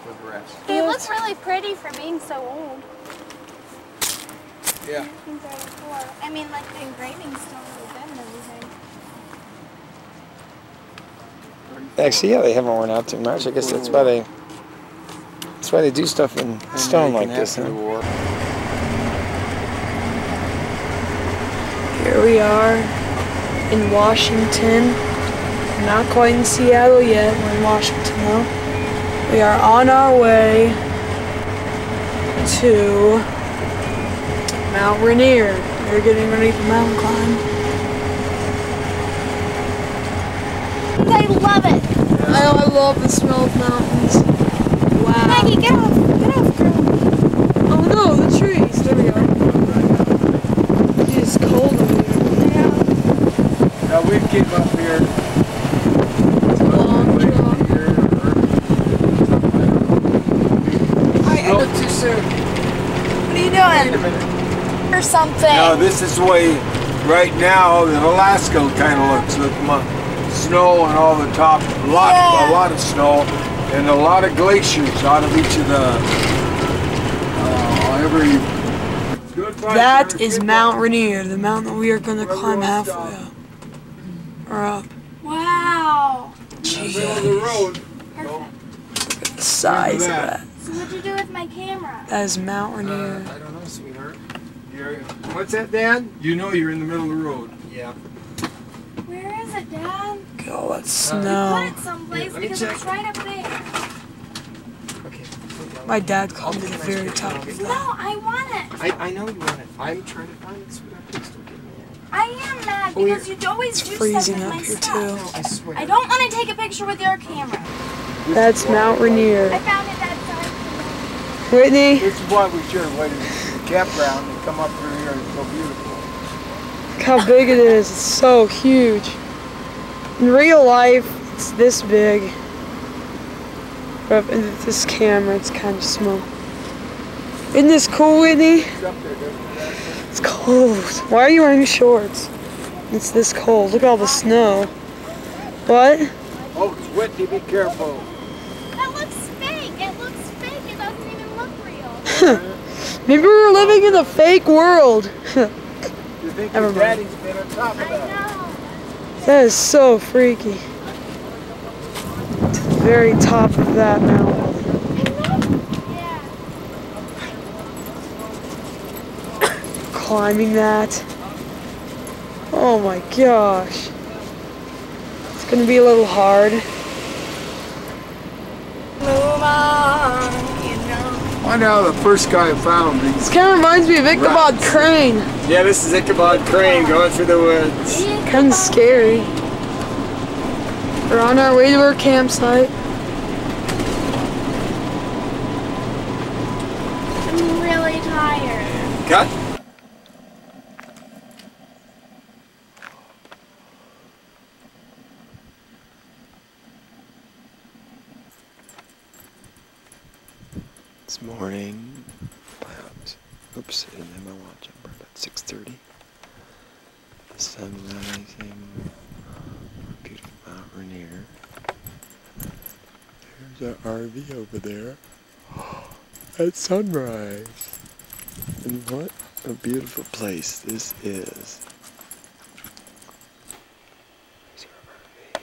for the rest. They look really pretty for being so old. Yeah. 1934. I mean, like the engraving's still really good and everything. Actually, yeah, they haven't worn out too much. I guess that's why they do stuff in stone like this. Huh? Here we are in Washington. We're not quite in Seattle yet. We're in Washington now. We are on our way to Mount Rainier. We're getting ready for mountain climb. I love it. I love the smell of mountains. Wow. Maggie, get off, girl. Oh no, the trees. There we go. It's cold over here. Now we came up here. It's a long jog. I ended too soon. What are you doing? Or something. No, this is the way right now that Alaska kind of looks with snow and all the top, a lot of snow, and a lot of glaciers out of each of the That is Mount Rainier, the mountain that we are going to climb halfway up. Or up. Wow. Jeez. Look at the size of that. So what'd you do with my camera? That is Mount Rainier. I don't know, sweetheart. What's that, Dan? You know you're in the middle of the road. Yeah. Where is it, Dad? Look at all that Put snow. it someplace because it's right up there. My dad climbed to the very top of No, that. I want it. I know you want it. I'm trying to find it, sweetheart. Please don't get mad. I am mad because you always do stuff Freezing with up my here stuff. too. I swear. I don't want to take a picture with your camera. That's Mount Rainier. I found it that time. Whitney, This is why we should have waited for the campground and come up through here. It's so beautiful. look how big it is. It's so huge. In real life, it's this big. But in this camera, it's kind of small. Isn't this cool, Whitney? It's cold. Why are you wearing shorts? It's this cold. Look at all the snow. What? Oh, it's Whitney, be careful. That looks fake. It looks fake. It doesn't even look real. Maybe we're living in a fake world. You think Never your mind. daddy's been on top of I that? know. That is so freaky. To the very top of that mountain. Yeah. Climbing that. Oh my gosh. It's gonna be a little hard. Find out the first guy found these. This kind of reminds me of Ichabod Crane. Yeah, this is Ichabod Crane going through the woods. Kind of scary. We're on our way to our campsite. I'm really tired. Cut. It's morning. Oops, I didn't have my watch on. About 6:30. The sun rising. Beautiful Mount Rainier. There's our RV over there. At sunrise. And what a beautiful place this is. There's our RV.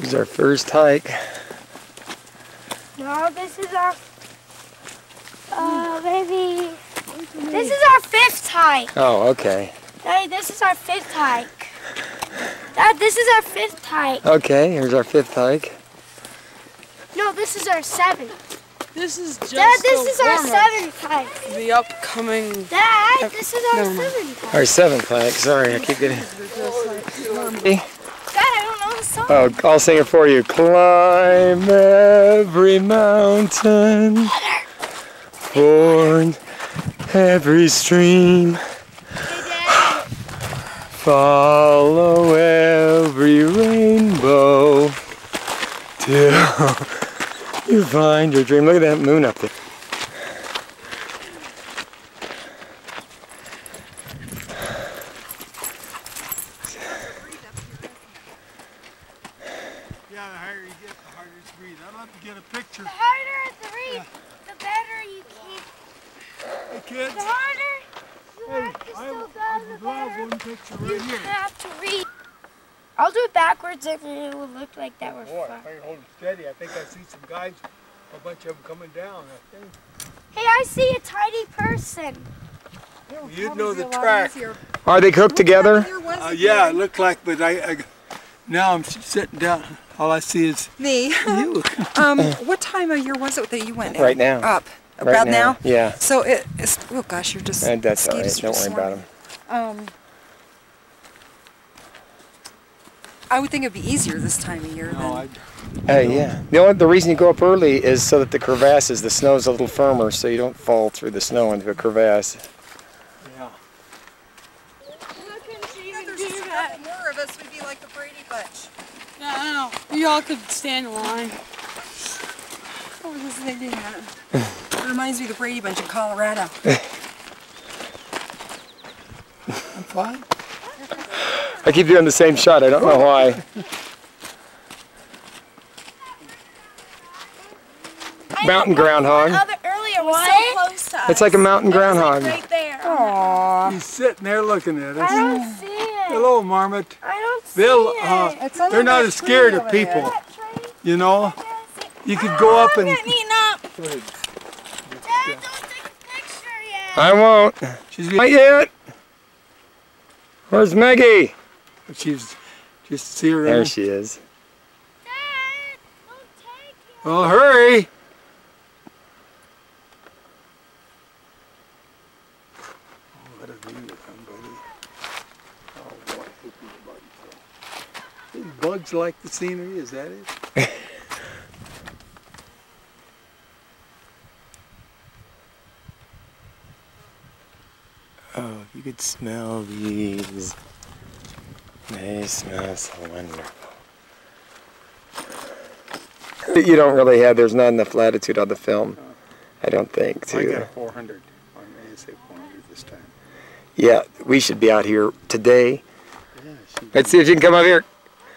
Here's our first hike. No, this is our, maybe, this is our 5th hike. Oh, okay. Daddy, this is our 5th hike. Dad, this is our 5th hike. Okay, here's our 5th hike. No, this is our 7th. This is just Dad, this is our 7th hike. the upcoming. Dad, this is our 7th hike. Our 7th hike. Sorry, I keep getting. Dad, I don't know the song. Oh, I'll sing it for you. Climb every mountain, ford every stream, follow every rainbow till you find your dream. Look at that moon up there. Yeah, the higher you get, the harder it's to breathe. I'd love to get a picture. The harder the read, the better you keep. Hey kids, The harder you have to I still would go, the love better one picture you right here. have to read. I'll do it backwards and it will look like that we're Boy, far. if I can hold it steady, I think I see some guys, a bunch of them coming down, I think. Hey, I see a tiny person. You'd know the track. Are they cooked together? Yeah, it looked like, but now I'm sitting down. All I see is Me. you. What time of year was it that you went? Right now. Up. Right About now? Yeah. So it's, oh gosh, you're just. That's all right. mosquitoes are Don't just worry about swarming. them. I would think it'd be easier this time of year. No, Yeah. The reason you go up early is so that the crevasses, the snow's a little firmer, so you don't fall through the snow into a crevasse. Yeah. There's just a couple more of us, we'd be like the Brady Bunch. Yeah, I know. You all could stand in line. I was just thinking that. It reminds me of the Brady Bunch in Colorado. I'm fine. I keep doing the same shot. I don't know why. Mountain groundhog. Earlier was so close to us. It's like a mountain groundhog. Right there. Aww. He's sitting there looking at us. I don't see it. Hello, Marmot. I don't see They'll, it. they're not as scared of people. You know? You could go up and... Dad, don't take a picture yet. I won't. Not yet. Where's Maggie? She's just see her. There she is. Dad, don't take it. Well, hurry. Oh, what a view, buddy. Oh, boy. These bugs like the scenery, is that it? Oh, you could smell these. They smell so wonderful. You don't really have, there's not enough latitude on the film, I don't think, I to... got 400. I may say 400 this time. Yeah, we should be out here today. Yeah, Let's see if you can come up here.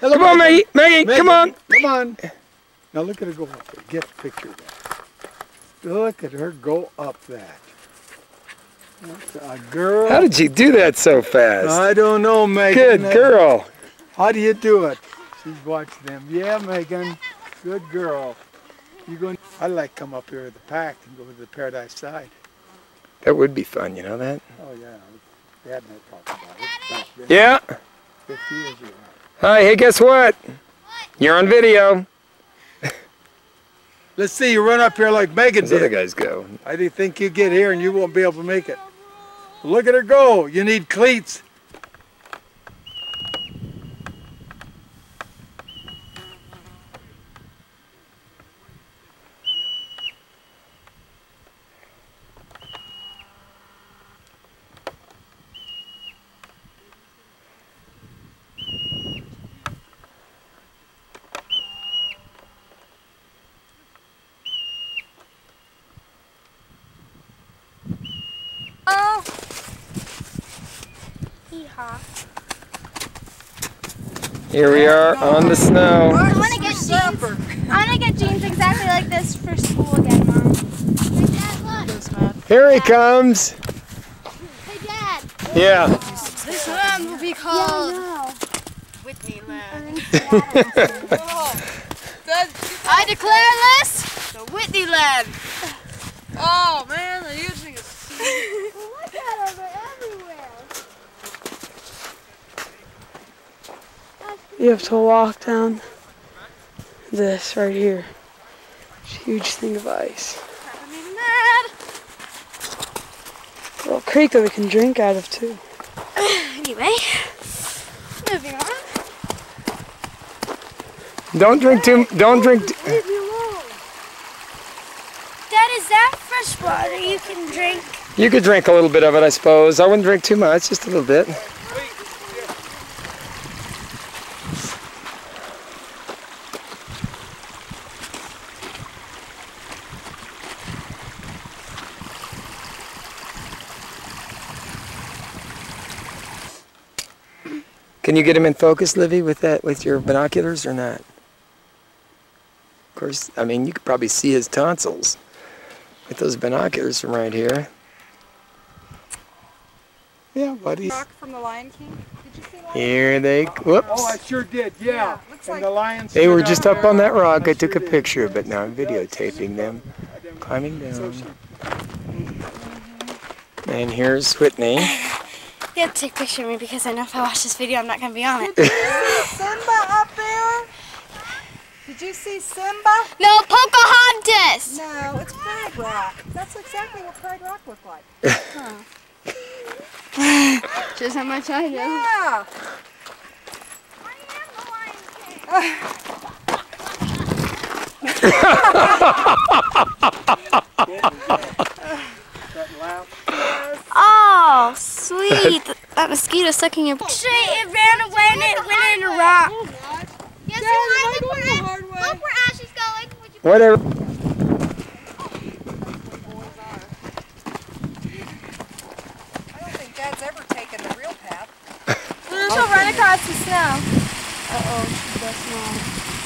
Hello, Come on, Maggie! Maggie, come on! Come on. Now look at her go up there. Get a picture of that. Look at her go up that. That's a girl. How did you do that so fast? I don't know, Megan. Good girl. How do you do it? She's watching them. Yeah, Megan. Good girl. You going? I like to come up here with the pack and go to the Paradise side. That would be fun, you know that? Oh yeah. Dad and I talked about it. Back then, Yeah. 50 years ago. Hi, hey, guess what? You're on video. Let's see you run up here like Megan Those other did. guys go. I didn't think you get here and you won't be able to make it. Look at her go. You need cleats. Oh. Hee-haw. Here we are on the snow. I want to get jeans. I want to get jeans exactly like this for school again, Mom. Hey, Dad, look. Here he comes. Hey, Dad. Yeah. This one will be called Whitneyland. I declare this the Whitney land. Oh man, the huge thing is. Look at them, they're everywhere. You have to walk down this right here. Huge thing of ice. A little creek that we can drink out of too. Anyway, moving on. Don't drink too. Don't drink. Leave me alone. Dad, is that fresh water you can drink? You could drink a little bit of it, I suppose. I wouldn't drink too much, just a little bit. Can you get him in focus, Livy, with that, with your binoculars or not? Of course, I mean, you could probably see his tonsils with those binoculars from right here. Yeah, buddy. Rock from the Lion King. Did you see Lion Here they, whoops. Oh, I sure did, yeah. looks And like the lions. They were just up on that rock. I took a picture, but now I'm videotaping them climbing down. And here's Whitney. You have to take a picture of me because I know if I watch this video, I'm not going to be on it. Did you see Simba up there? Did you see Simba? No, Pocahontas! No, it's Pride Rock. That's exactly what Pride Rock looked like. Just how much I know. Yeah. Oh, sweet. That mosquito sucking your... It ran away and it went in a rock. Yes, look where Ashley's going. Whatever. I don't think Dad's ever taken the real path. She'll run across the snow. Uh-oh, that's not.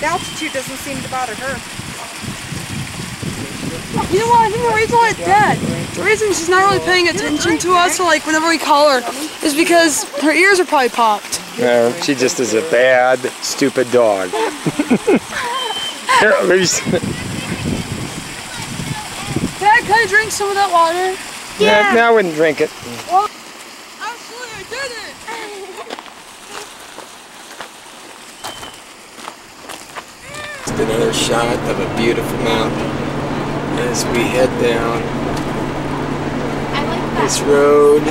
The altitude doesn't seem to bother her. You know what? I think the reason why it's dead, the reason she's not really paying attention to us, or like whenever we call her, is because her ears are probably popped. No, she just is a bad, stupid dog. Here, at least. Dad, can I drink some of that water? Yeah. No, I wouldn't drink it. Well, actually, I didn't. Just another shot of a beautiful mountain as we head down this road.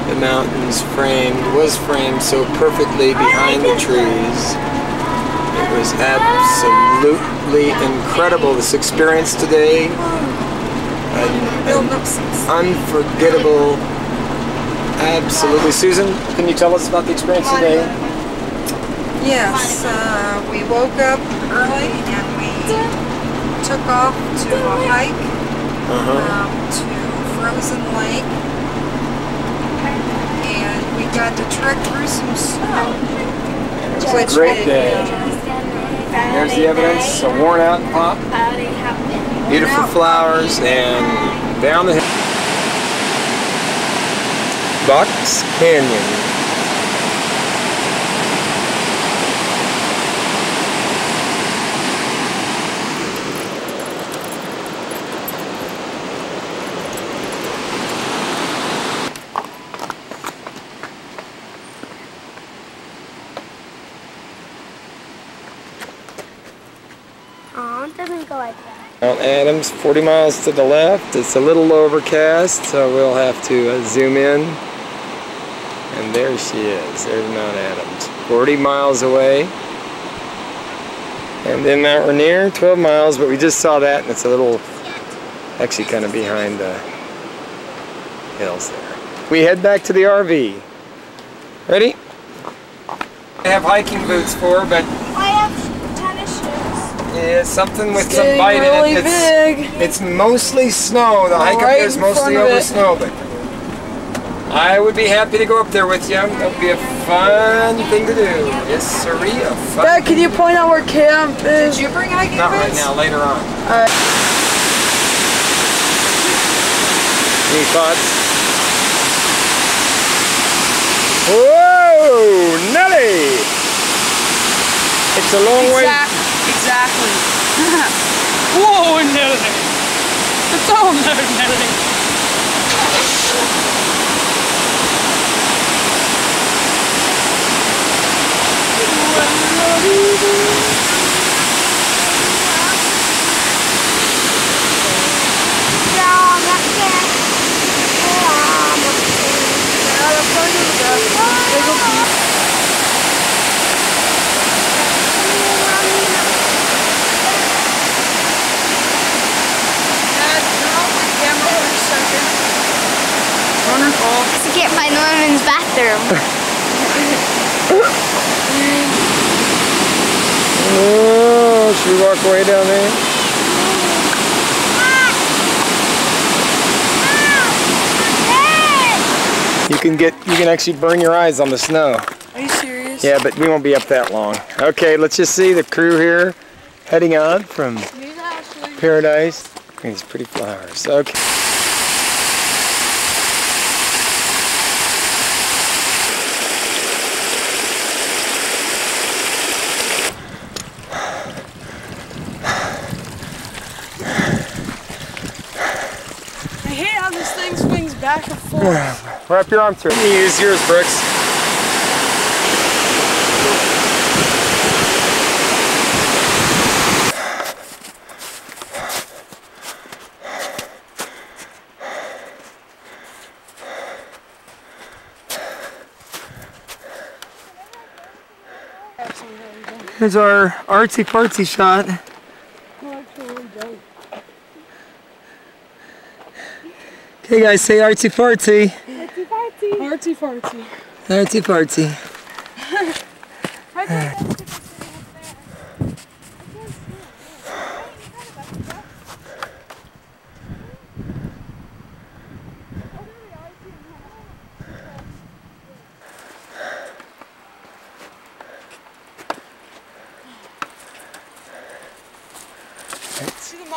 The mountain's was framed so perfectly behind the trees. It was absolutely incredible, this experience today. An unforgettable, absolutely. Susan, can you tell us about the experience today? Yes, we woke up early and we took off to a hike to Frozen Lake, and we got to trek through some snow. It was a great day. There's the evidence, a worn out pop, beautiful flowers, and down the hill. Box Canyon. Oh, it doesn't go like that. Mount Adams, 40 miles to the left. It's a little overcast, so we'll have to zoom in. And there she is. There's Mount Adams, 40 miles away. And then Mount Rainier, 12 miles, but we just saw that, and it's a little, actually kind of behind the hills there. We head back to the RV. Ready? I have hiking boots for, but I have tennis shoes. yeah, something with It's some getting bite really in it. big. It's mostly snow. The hike up Right there is in mostly front of over it. snow, but I would be happy to go up there with you. That would be a fun thing to do. Yes, sirree, a fun. Dad, can you point out where camp is? Did you bring hiking Not right boots? now, later on. Alright. Any thoughts? Whoa, Nelly! a long way. Exactly. Whoa, Nelly. It's all Nelly. Wonderful. You can't find the women's bathroom. Oh, should we walk way down there? You can actually burn your eyes on the snow. Are you serious? Yeah, but we won't be up that long. Okay, let's just see the crew here heading out from Paradise. These pretty flowers. Okay. I hate how this thing swings back and forth. Wrap your arm through it. You use yours, Brooks. Here's our artsy-fartsy shot. Okay guys, say artsy-fartsy. Artsy-fartsy. Artsy-fartsy. Artsy-fartsy.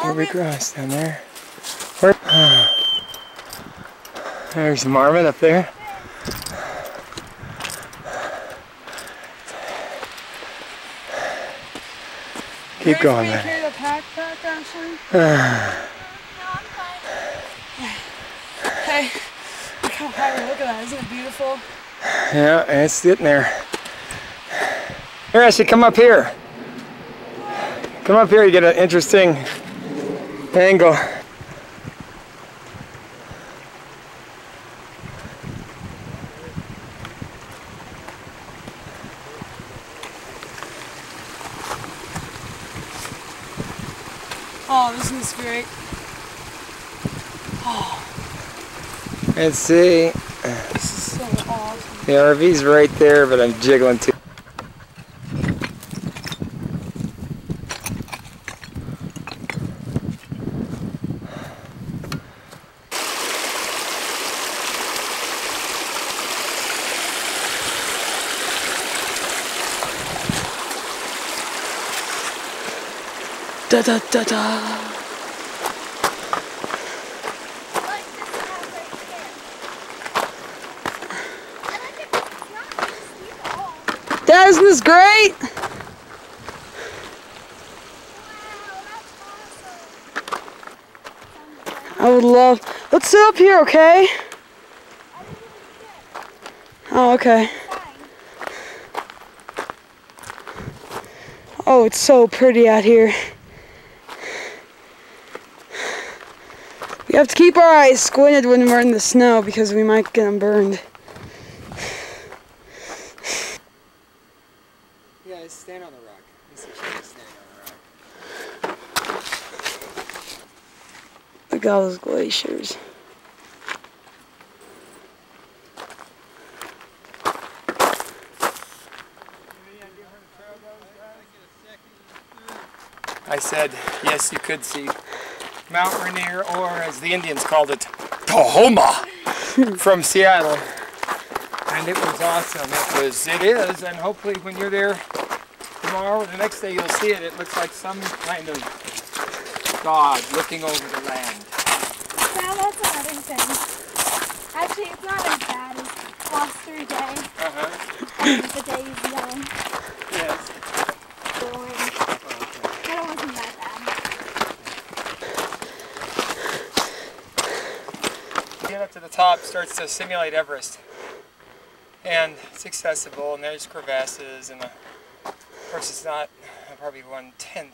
Every grass down there. There's the marmot up there. Keep going, man. Carry the pack, Ashley? Hey, look how high we look at that. Isn't it beautiful? Yeah, it's sitting there. Here, Ashley, come up here. Come up here, you get an interesting angle. Oh, this is great. Oh. Let's see. This is so awesome. The RV's right there, but I'm jiggling too. Da da da da. Dad, isn't this great? I would love. Let's sit up here, okay? Oh, okay. Oh, it's so pretty out here. We have to keep our eyes squinted when we're in the snow because we might get them burned. Yeah, stand on the rock. Look at all those glaciers. I said, yes, you could see Mount Rainier, or as the Indians called it, Tahoma, from Seattle. And it was awesome. It is, and hopefully when you're there tomorrow or the next day you'll see it. It looks like some kind of God looking over the land. Yeah, that's another thing. Actually, it's not as bad as Foster Day. The day is young. Yes. Get up to the top, starts to simulate Everest. And it's accessible, and there's crevasses, and of course it's not probably 1/10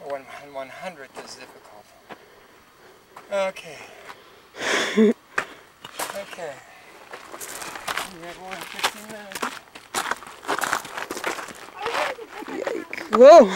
or 1/100th as difficult. Okay. Okay. We have more than 15 minutes. Yikes. Whoa!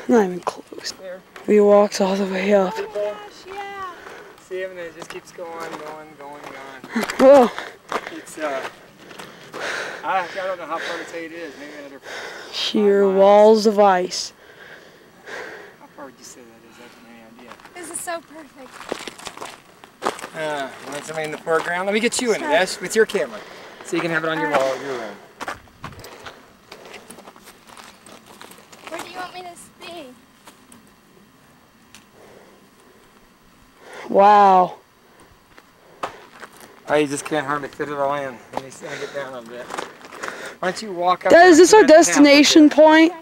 Not even close. There. We walked all the way up. Oh my gosh, yeah. See him, and it just keeps going. Whoa. It's I don't know how far to say it is. Maybe another. Sheer walls of ice. How far would you say that is? I have no idea. This is so perfect. You want somebody in the foreground? Let me get you in it, Ash, with your camera, so you can have it on your wall of your room. Where do you want me to be? Wow. Oh, you just can't hardly fit it all in. Let me get down a bit. Why don't you walk up? Is this our destination point?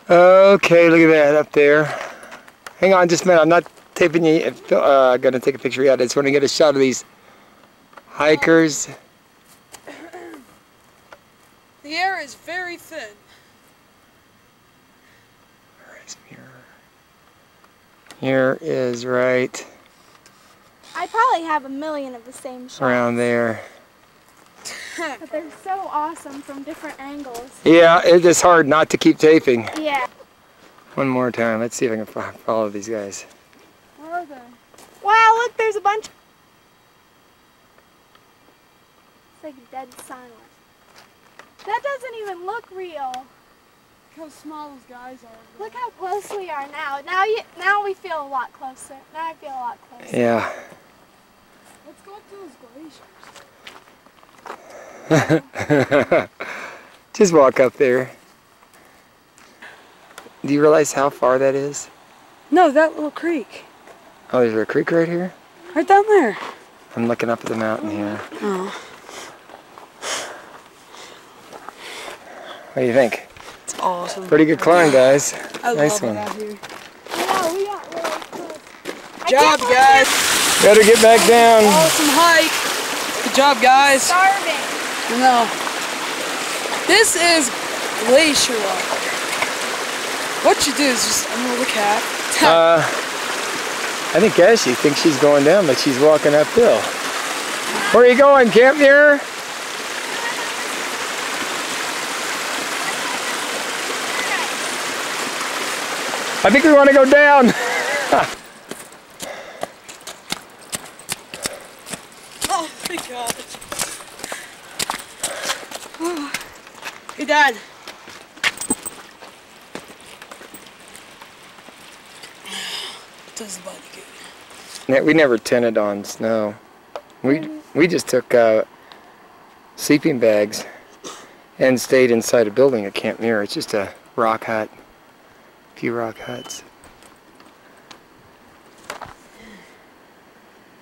Okay, look at that up there. Hang on just a minute. I'm not taping you. Gonna take a picture yet. I just want to get a shot of these hikers. The air is very thin. Here is right I probably have a million of the same shots. around there. But they're so awesome from different angles. Yeah, it is hard not to keep taping. Yeah. One more time. Let's see if I can follow these guys. Where are they? Wow, look, there's a bunch. It's like dead silent. That doesn't even look real. Look how small those guys are. Look how close we are now. Now we feel a lot closer. Now I feel a lot closer. Yeah. Let's go up to those glaciers. Just walk up there. Do you realize how far that is? No, that little creek. Oh, there's a creek right here? Right down there. I'm looking up at the mountain here. Oh. What do you think? It's awesome. Pretty good climb, guys. I Nice love one. it out here. Yeah, we got really close. Good job, guys. Better get back down. Awesome hike. Good job, guys. Starving. No. This is glacier walk. What you do is just, I'm gonna look at. I think Ashley thinks she's going down, but she's walking uphill. Where are you going, Camp Muir? I think we want to go down. Oh, thank God. Hey, Dad. Does the body good? We never tented on snow. We just took sleeping bags and stayed inside a building at Camp Muir. It's just a rock hut, a few rock huts.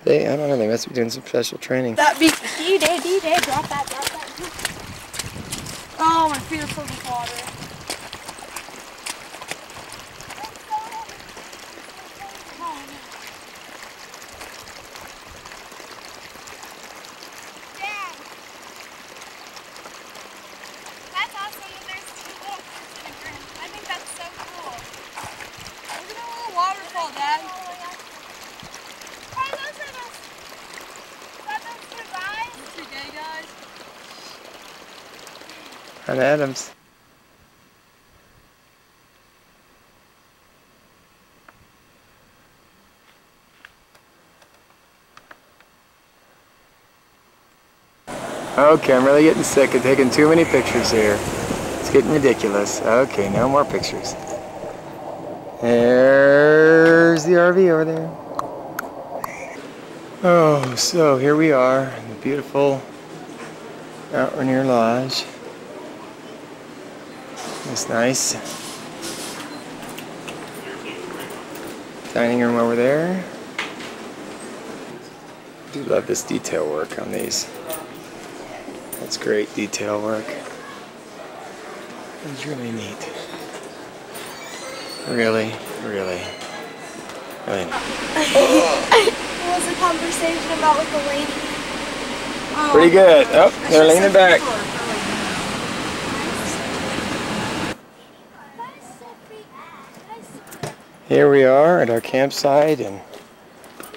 I don't know, they must be doing some special training. That beat. You did. Drop that. Oh, my feet are filled with water. Dad. That's awesome that there's two little kids in a group. I think that's so cool. Look at that little waterfall, Dad. Hey, those are those two guys. Two gay guys. And Adams. Okay, I'm really getting sick of taking too many pictures here. It's getting ridiculous. Okay, no more pictures. There's the RV over there. Oh, so here we are in the beautiful Mount Rainier Lodge. It's nice. Dining room over there. I do love this detail work on these. That's great detail work. It's really neat. Really, really, really neat. What was the conversation about with the lady? Pretty good. Oh, they're leaning back. Here we are at our campsite in,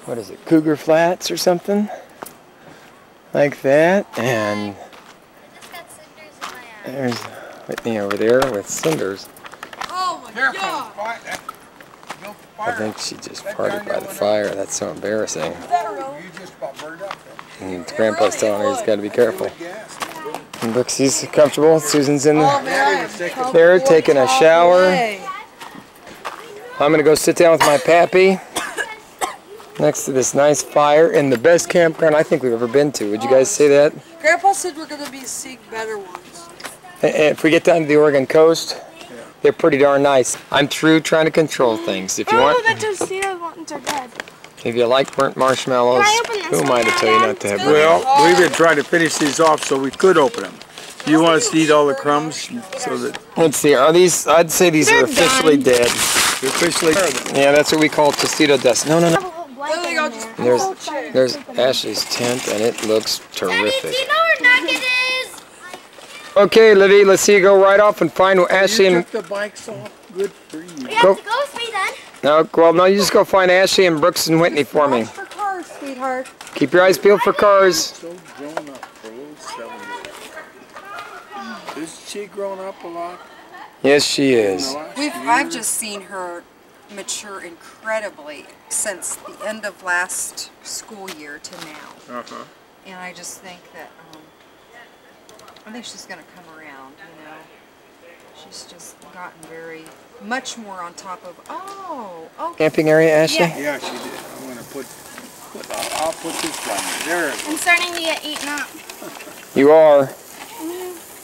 what is it, Cougar Flats or something? Like that. And there's Whitney over there with cinders. Oh my God! I think she just farted by the fire. That's so embarrassing. And Grandpa's telling her he's got to be careful. And Brooksie's comfortable. Susan's in there taking a shower. I'm going to go sit down with my pappy next to this nice fire in the best campground I think we've ever been to. Would you guys say that? Grandpa said we're going to be seeing better ones. And if we get down to the Oregon coast, they're pretty darn nice. I'm through trying to control things. If you want, the Tostitos ones are good. if you like burnt marshmallows, who am I to tell you not to have burnt? Well, we've been trying to finish these off so we could open them. Do you want us to eat all the crumbs so that... Let's see, are these, I'd say these are officially dead. They're officially... Yeah, that's what we call Tostito dust. No, no, no. There. There's Ashley's tent and it looks terrific. Do you know where Nugget is? Okay, Livy, let's see you go right off and find Ashley and... You took the bikes off? Good for you. You have to go with me then. No, well, no, you just go find Ashley and Brooks and Whitney for me. For cars, sweetheart. Keep your eyes peeled for cars. So grown up for a little 7-year-old. Is she grown up a lot? Yes, she is. I've just seen her mature incredibly since the end of last school year to now. Uh-huh. And I just think that, I think she's going to come around, you know. She's just gotten much more on top of, okay. Camping area, Ashley? Yeah, she did. I'm going to I'll put this down there. I'm starting to get eaten up. You are.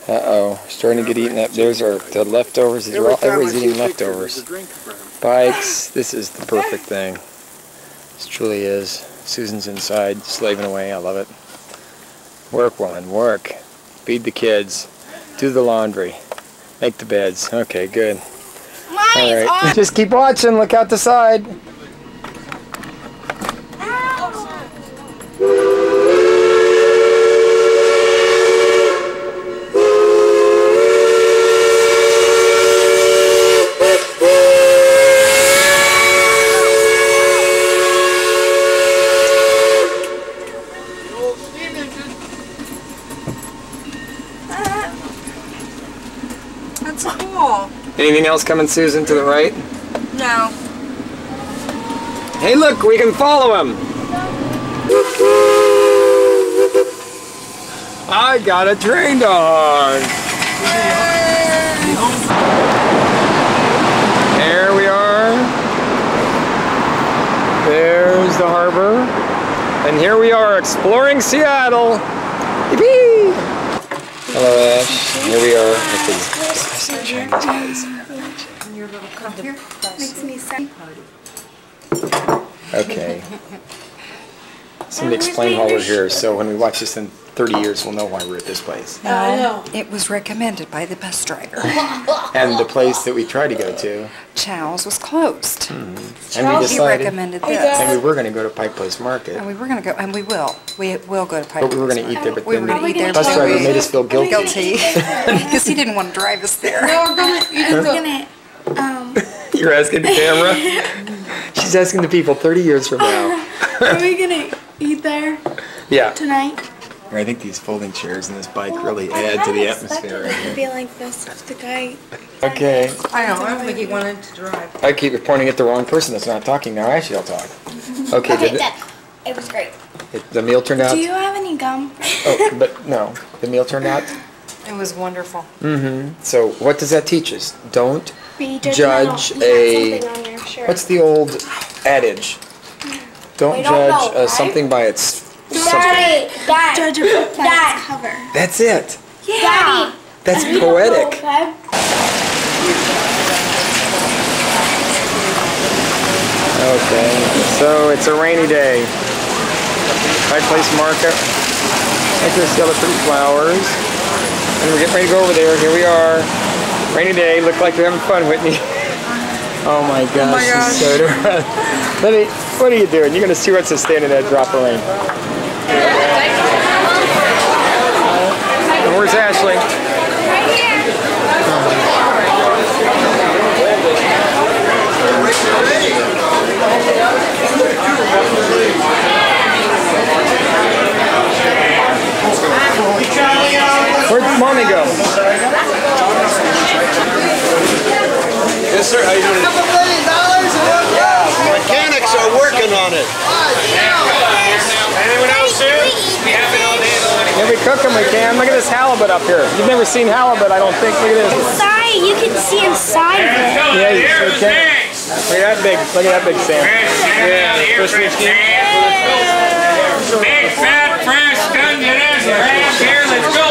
Uh-oh, starting to get eaten up. Those are the leftovers. Everybody's eating leftovers. Bikes. This is the perfect thing. This truly is. Susan's inside, slaving away. I love it. Work, woman, work. Feed the kids. Do the laundry. Make the beds. Okay, good. All right. Just keep watching. Look out the side. That's cool. Anything else coming, Susan, to the right? No. Hey, look, we can follow him. I got a train dog. There we are. There's the harbor. And here we are exploring Seattle. Yippee! Hello, Ash. Here we are at the Chinese guys. Your little cup here makes me sad. Okay. Somebody explain why we're here, so when we watch this in 30 years, we'll know why we're at this place. I know. It was recommended by the bus driver. And the place that we tried to go to. Chow's was closed. And we He decided, recommended this. and we were going to go to Pike Place Market. And we were going to go, and we will. We will go to Pike But we were Place going to eat there, but We were then going to eat there, the bus but driver we- made us feel guilty. guilty. Because he didn't want to drive us there. No, we're gonna eat it. We're gonna, You're asking the camera? She's asking the people 30 years from now. are we gonna eat there Yeah. tonight? I think these folding chairs and this bike really add to the atmosphere. It would be like this with the guy. Okay. I know, I don't think he wanted to drive. I keep pointing at the wrong person that's not talking now. Actually, I'll talk. Okay, Okay, Dad. It was great. the meal turned out? Do you have any gum? Oh, but no. The meal turned out? It was wonderful. Mm-hmm. So what does that teach us? Don't Be judge judgmental. a... You got something on your shirt. What's the old adage? Don't We don't judge know, right? something by its something. Dad. Judge a book by its cover. That's it. Yeah. That's poetic. Okay. Okay, so it's a rainy day. Right place marker. I can see all the pretty flowers. And we're getting ready to go over there. Here we are. Rainy day. Look like you're having fun, Whitney. Oh my gosh, she's so depressed. Libby, what are you doing? You're going to see what's to stand in that drop of rain. And where's Ashley? Right here. Where'd Mommy go? Yes, sir. How you doing? $2 million? Yeah, mechanics are working on it. Anyone else here? Yeah, we cook them, we can. Look at this halibut up here. You've never seen halibut, I don't think. Look at this. Sorry, you can see inside of it. Yeah, you sure can. Look at that big. Look at that big Sam. Yeah, Christmas tree. Big fat fresh Dungeness crab here. Let's go.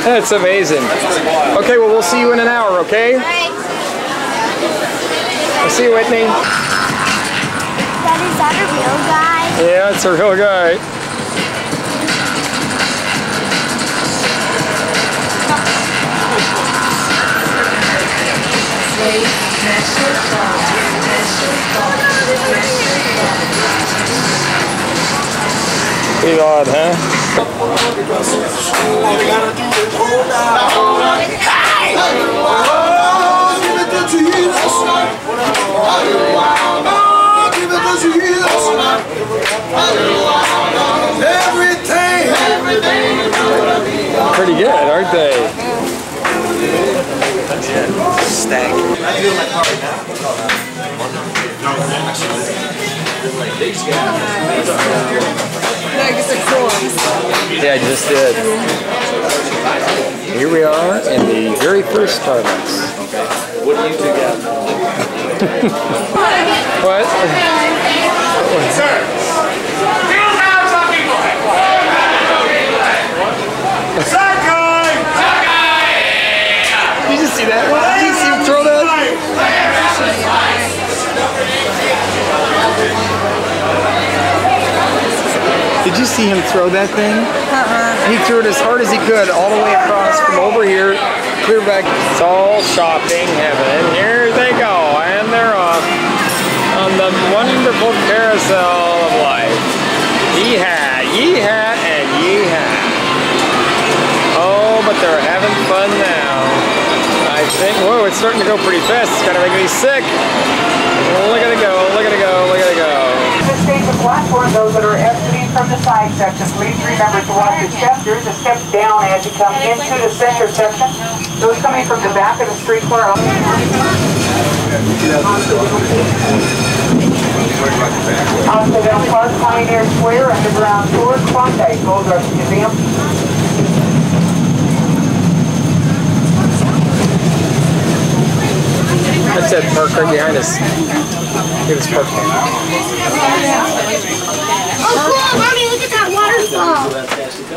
That's amazing. Okay, well, we'll see you in an hour, okay? I'll see you, Whitney. Is that a real guy? Yeah, it's a real guy. Pretty odd, huh? Pretty good, aren't they? Stack. I'm doing my part now. Yeah, I just did. Here we are in the very first Starbucks. What do you two got? What? Sir. Did you see that? Did you see him throw that? Did you see him throw that thing? He threw it as hard as he could, all the way across from over here, clear back. It's all shopping heaven. Here they go, and they're off on the wonderful carousel of life. Yeehaw, yeehaw, and yeehaw. Oh, but they're having fun now. I think, whoa, it's starting to go pretty fast. It's gonna make me sick. Look at it go, look at it go, look at it go. The station platform, those that are exiting from the side section, please remember to watch the steps. There's a step down as you come into the center section. Those coming from the back of the street car. Onto the Park Pioneer Square, underground tour, Klondike, Gold Rush Museum. That's that park right behind us. Look at this park. Oh, cool, Mommy, look at that waterfall. That is a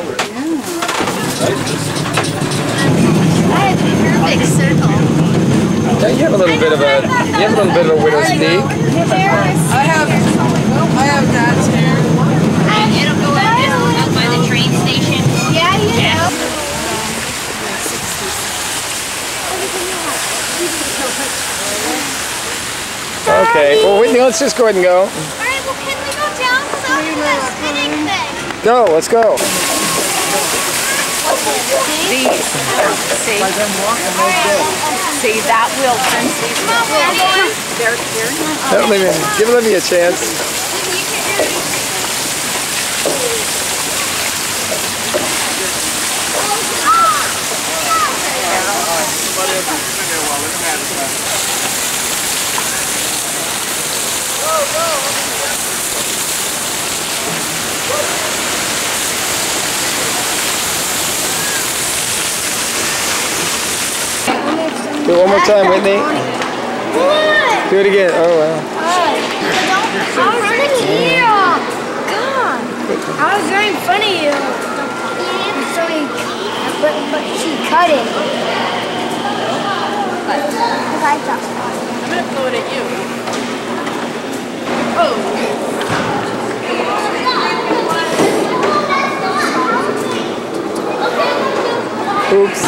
perfect circle. Yeah, you have a little bit of a widow's peak. I have that too. It'll go up by the train station. Yeah, you know. Okay, well, Whitney, let's just go ahead and go. Alright, well, can we go down some of the spinning thing? Go, let's go. See, that will turn. Give Olivia a chance. Do it one more time, Whitney. Do it again. Oh, wow. I was running here. God. I was very funny. But she cut it. I'm gonna throw it at you. Oh. Oops.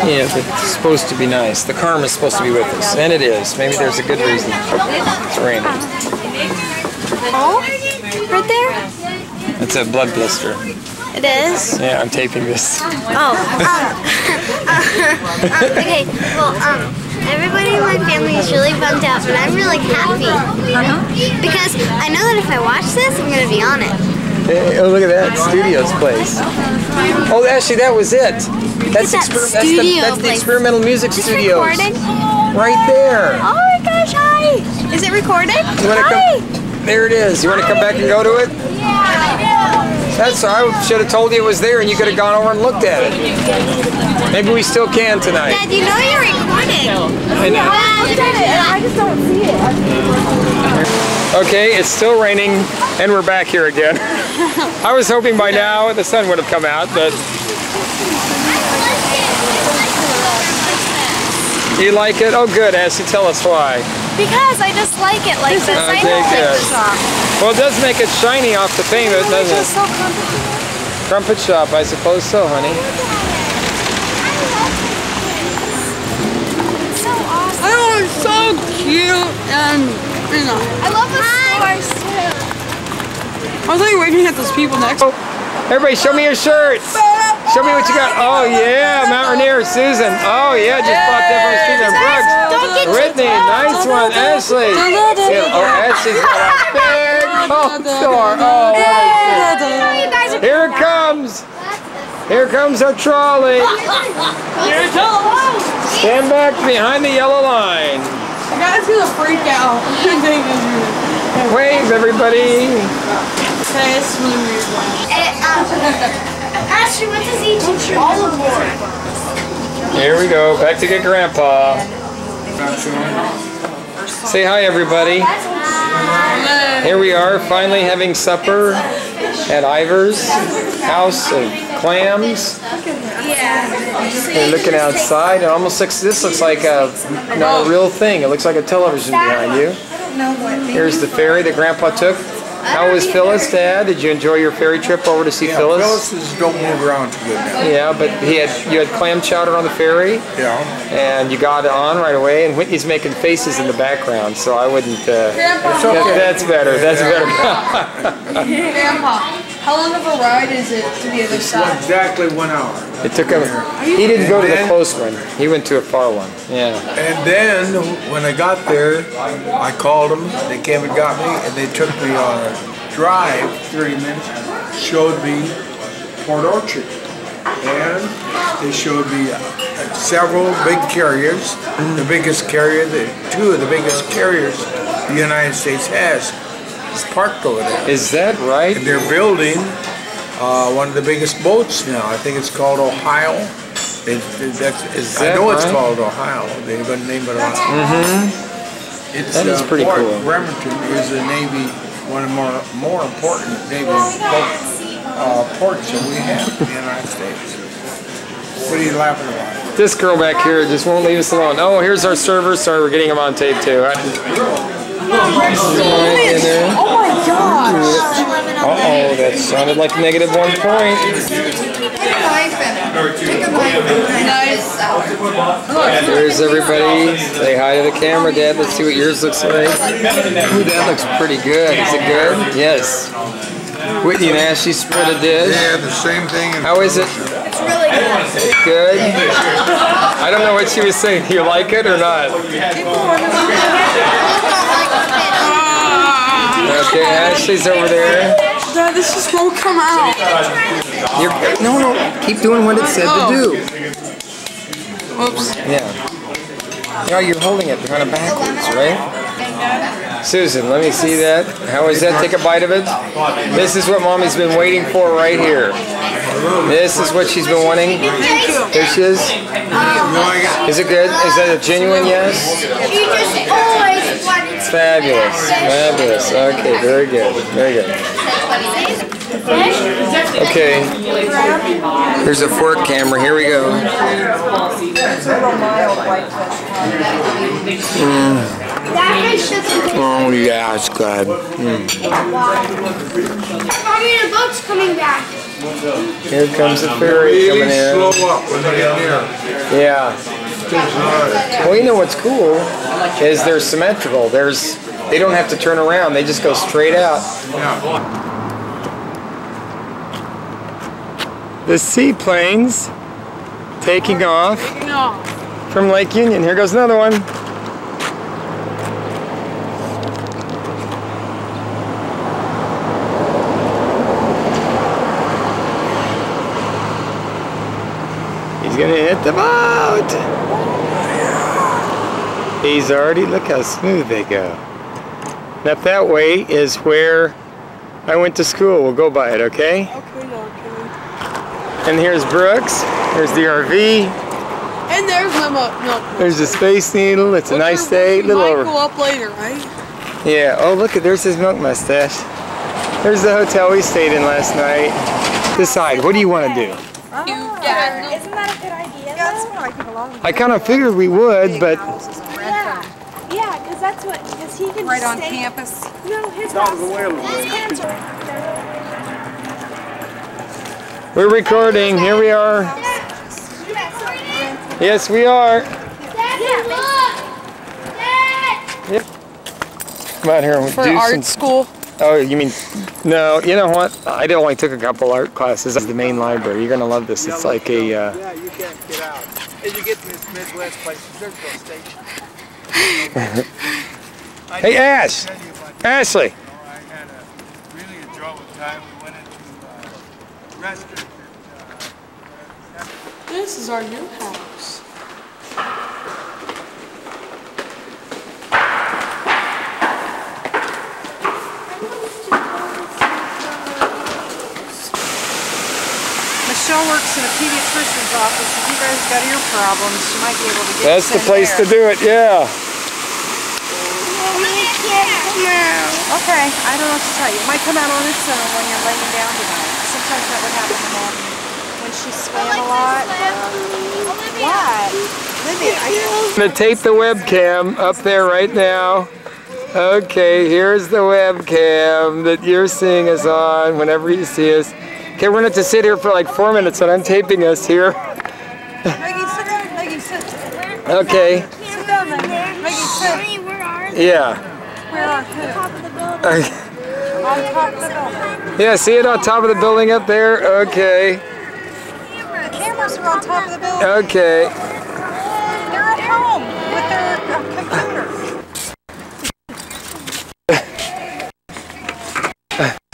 Yeah, it's supposed to be nice. The karma's supposed to be with us, and it is. Maybe there's a good reason. It's raining. Oh, right there? It's a blood blister. It is? Yeah, I'm taping this. Oh. Okay, well, everybody in my family is really bummed out, but I'm really happy. Because I know that if I watch this, I'm going to be on it. Hey, oh, look at that. Studios place. Oh, actually, that was it. That's the Experimental Music Studios. Recording? Right there. Oh my gosh, hi. Is it recording? Hi. There it is. You want to come back and go to it? That's I should have told you it was there and you could have gone over and looked at it. Maybe we still can tonight. Dad, you know you're recording. I know. I just don't see it. Okay, it's still raining and we're back here again. I was hoping by now the sun would have come out, but... You like it? Oh good, Ashley, tell us why. Because I just like it like this. I know good. shop. Well, it does make it shiny off the pavement, doesn't it? So complicated. Crumpet shop, I suppose so, honey. It's so awesome. Oh, it's so cute and, you know. I love the stores too. I was like waiting at those people next. Oh, everybody, show me your shirts. Show me what you got. Oh yeah, Mount Rainier, Susan. Oh yeah, just bought that from Susan Brooks. Whitney, nice one. Ashley. Yeah, oh, Ashley's got a big store. Oh, what a shit. Here it comes. Here comes our trolley. Stand back behind the yellow line. The guy's gonna freak out. Wave, everybody. Okay, it's really weird. Ashley, what does he teach you? All aboard. Here we go. Back to get Grandpa. Say hi, everybody. Here we are, finally having supper at Ivor's house of clams. We're looking outside. It almost looks. This looks like not a real thing. It looks like a television behind you. Here's the ferry that Grandpa took. How was Phyllis, Dad? Did you enjoy your ferry trip over to see Phyllis? Phyllis don't move around too good now. Yeah, but you had clam chowder on the ferry. Yeah. And you got it on right away. And Whitney's making faces in the background, so I wouldn't. Grandpa. That's better. That's better. Grandpa, how long of a ride is it to the other side? Exactly 1 hour. It took him. He didn't go to the close one. He went to a far one. Yeah. And then when I got there, I called them. They came and got me, and they took me on a drive, 30 minutes. Showed me Port Orchard, and they showed me several big carriers. The biggest carrier, two of the biggest carriers the United States has, is parked over there. Is that right? And they're building one of the biggest boats now. I think it's called Ohio. I know it's called Ohio. They're going to name it Ohio. That is pretty Fort cool. Bremerton is a Navy, one of the more important Navy ports that we have in the United States. What are you laughing about? This girl back here just won't leave us alone. Oh, here's our server. Sorry, we're getting him on tape too. Oh my gosh! Uh-oh, that sounded like -1 point. There's everybody. Say hi to the camera, Dad. Let's see what yours looks like. Ooh, that looks pretty good. Is it good? Yes. Whitney and Ashley split a dish. Yeah, the same thing. How is it? It's really good. Good? I don't know what she was saying. Do you like it or not? Okay, Ashley's over there. Dad, this just won't come out. No, keep doing what it said to do. Whoops. Yeah. Yeah, you're holding it kind of backwards, right? Susan, let me see that. How is that? Take a bite of it. This is what Mommy's been waiting for right here. This is what she's been wanting. There she is. Is it good? Is that a genuine yes? You just always wanted to. Fabulous. Fabulous. Okay, very good. Very good. Okay. Here's a fork camera. Here we go. Oh yeah, it's good. The boat's coming back. Here comes the ferry coming in. Slow up when they get near. Yeah. Well, you know what's cool is they're symmetrical. They don't have to turn around. They just go straight out. Yeah. The seaplanes taking off from Lake Union. Here goes another one. He's gonna hit the boat. He's already, look how smooth they go. And up that way is where I went to school. We'll go by it, okay? Okay. And here's Brooks. There's the RV. And there's my milk. There's the Space Needle. It's a nice day. Little over. Might go up later, right? Yeah. Oh, look, there's his milk mustache. There's the hotel we stayed in last night. Decide, what do you want to do? Isn't that a good idea? Yeah, that's what I think a lot of I kind of figured we would, but... Yeah, because that's what, because he can right just on stay. campus. No, his parents are. We're recording. Here we are. Yes, we are. Yep. Come out here. For art school. Oh, you mean, no, you know what? I only took a couple art classes at the main library. You're going to love this. It's like a... Yeah, you can't get out. As you get to this Midwest places, there's no station. Hey, Ash! Ashley! I had a really enjoyable time. We went into a restaurant. This is our new house. Michelle works in a pediatrician's office. If you guys got ear problems, she might be able to get That's the place to do it, yeah. Okay, I don't know what to tell you. It might come out on its own when you're laying down tonight. Sometimes that would happen to Mom when she swam a lot. What? I'm going to tape the webcam up there right now. Okay, here's the webcam that you're seeing us on whenever you see us. Okay, we're going to have to sit here for like 4 minutes and I'm taping us here. Maggie, sit down. Maggie, sit. Okay. Sit down then. Maggie, sit. Yeah. We're on top of the building. On top of the building. Yeah, see it on top of the building up there? Okay. The cameras are on top of the building. Okay. They're at home with their computer.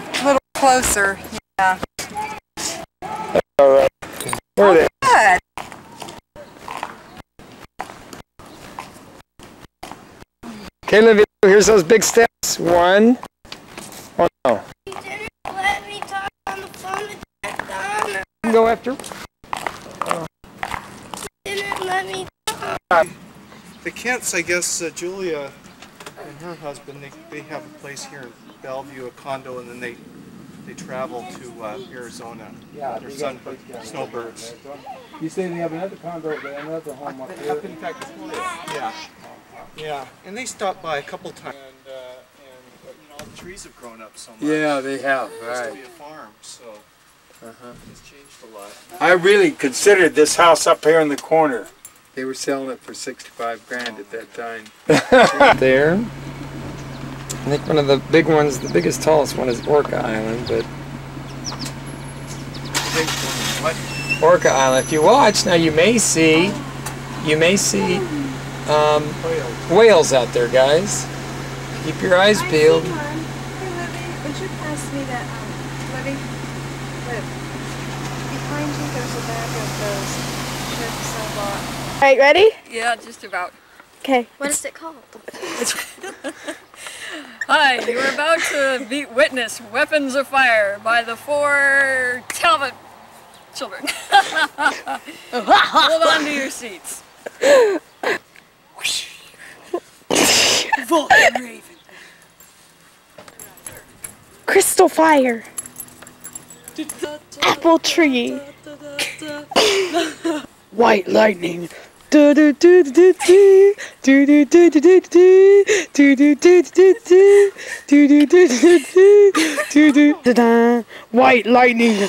A little closer, yeah. All right. Where are they? Good. Okay, Olivia, here's those big steps. One. Oh no. You didn't let me talk on the phone with Donna. Go after. You didn't let me talk. The Kents, I guess, Julia and her husband, they have a place here in Bellevue, a condo, and then they travel to Arizona. Yeah, their son, snowbirds. You say they have another condo, another home up here. Up in fact, yeah, yeah, and they stopped by a couple times. And you know, all the trees have grown up so much. Yeah, they have. It used to be a farm, so it's changed a lot. I really considered this house up here in the corner. They were selling it for 65 grand at that time. There. I think one of the big ones, the biggest, tallest one is Orca Island, but... What? Orca Island. If you watch, now you may see whales out there, guys. Keep your eyes peeled. Hey, Libby, would you pass me that, Libby? Liv. Behind you, there's a bag of those chips I bought. Alright, ready? Yeah, just about. Okay. What is it called? Hi, you are about to witness Weapons of Fire by the 4 Talbot children. Hold on to your seats. Vulcan Raven. Crystal Fire. Apple Tree. White Lightning. White Lightning.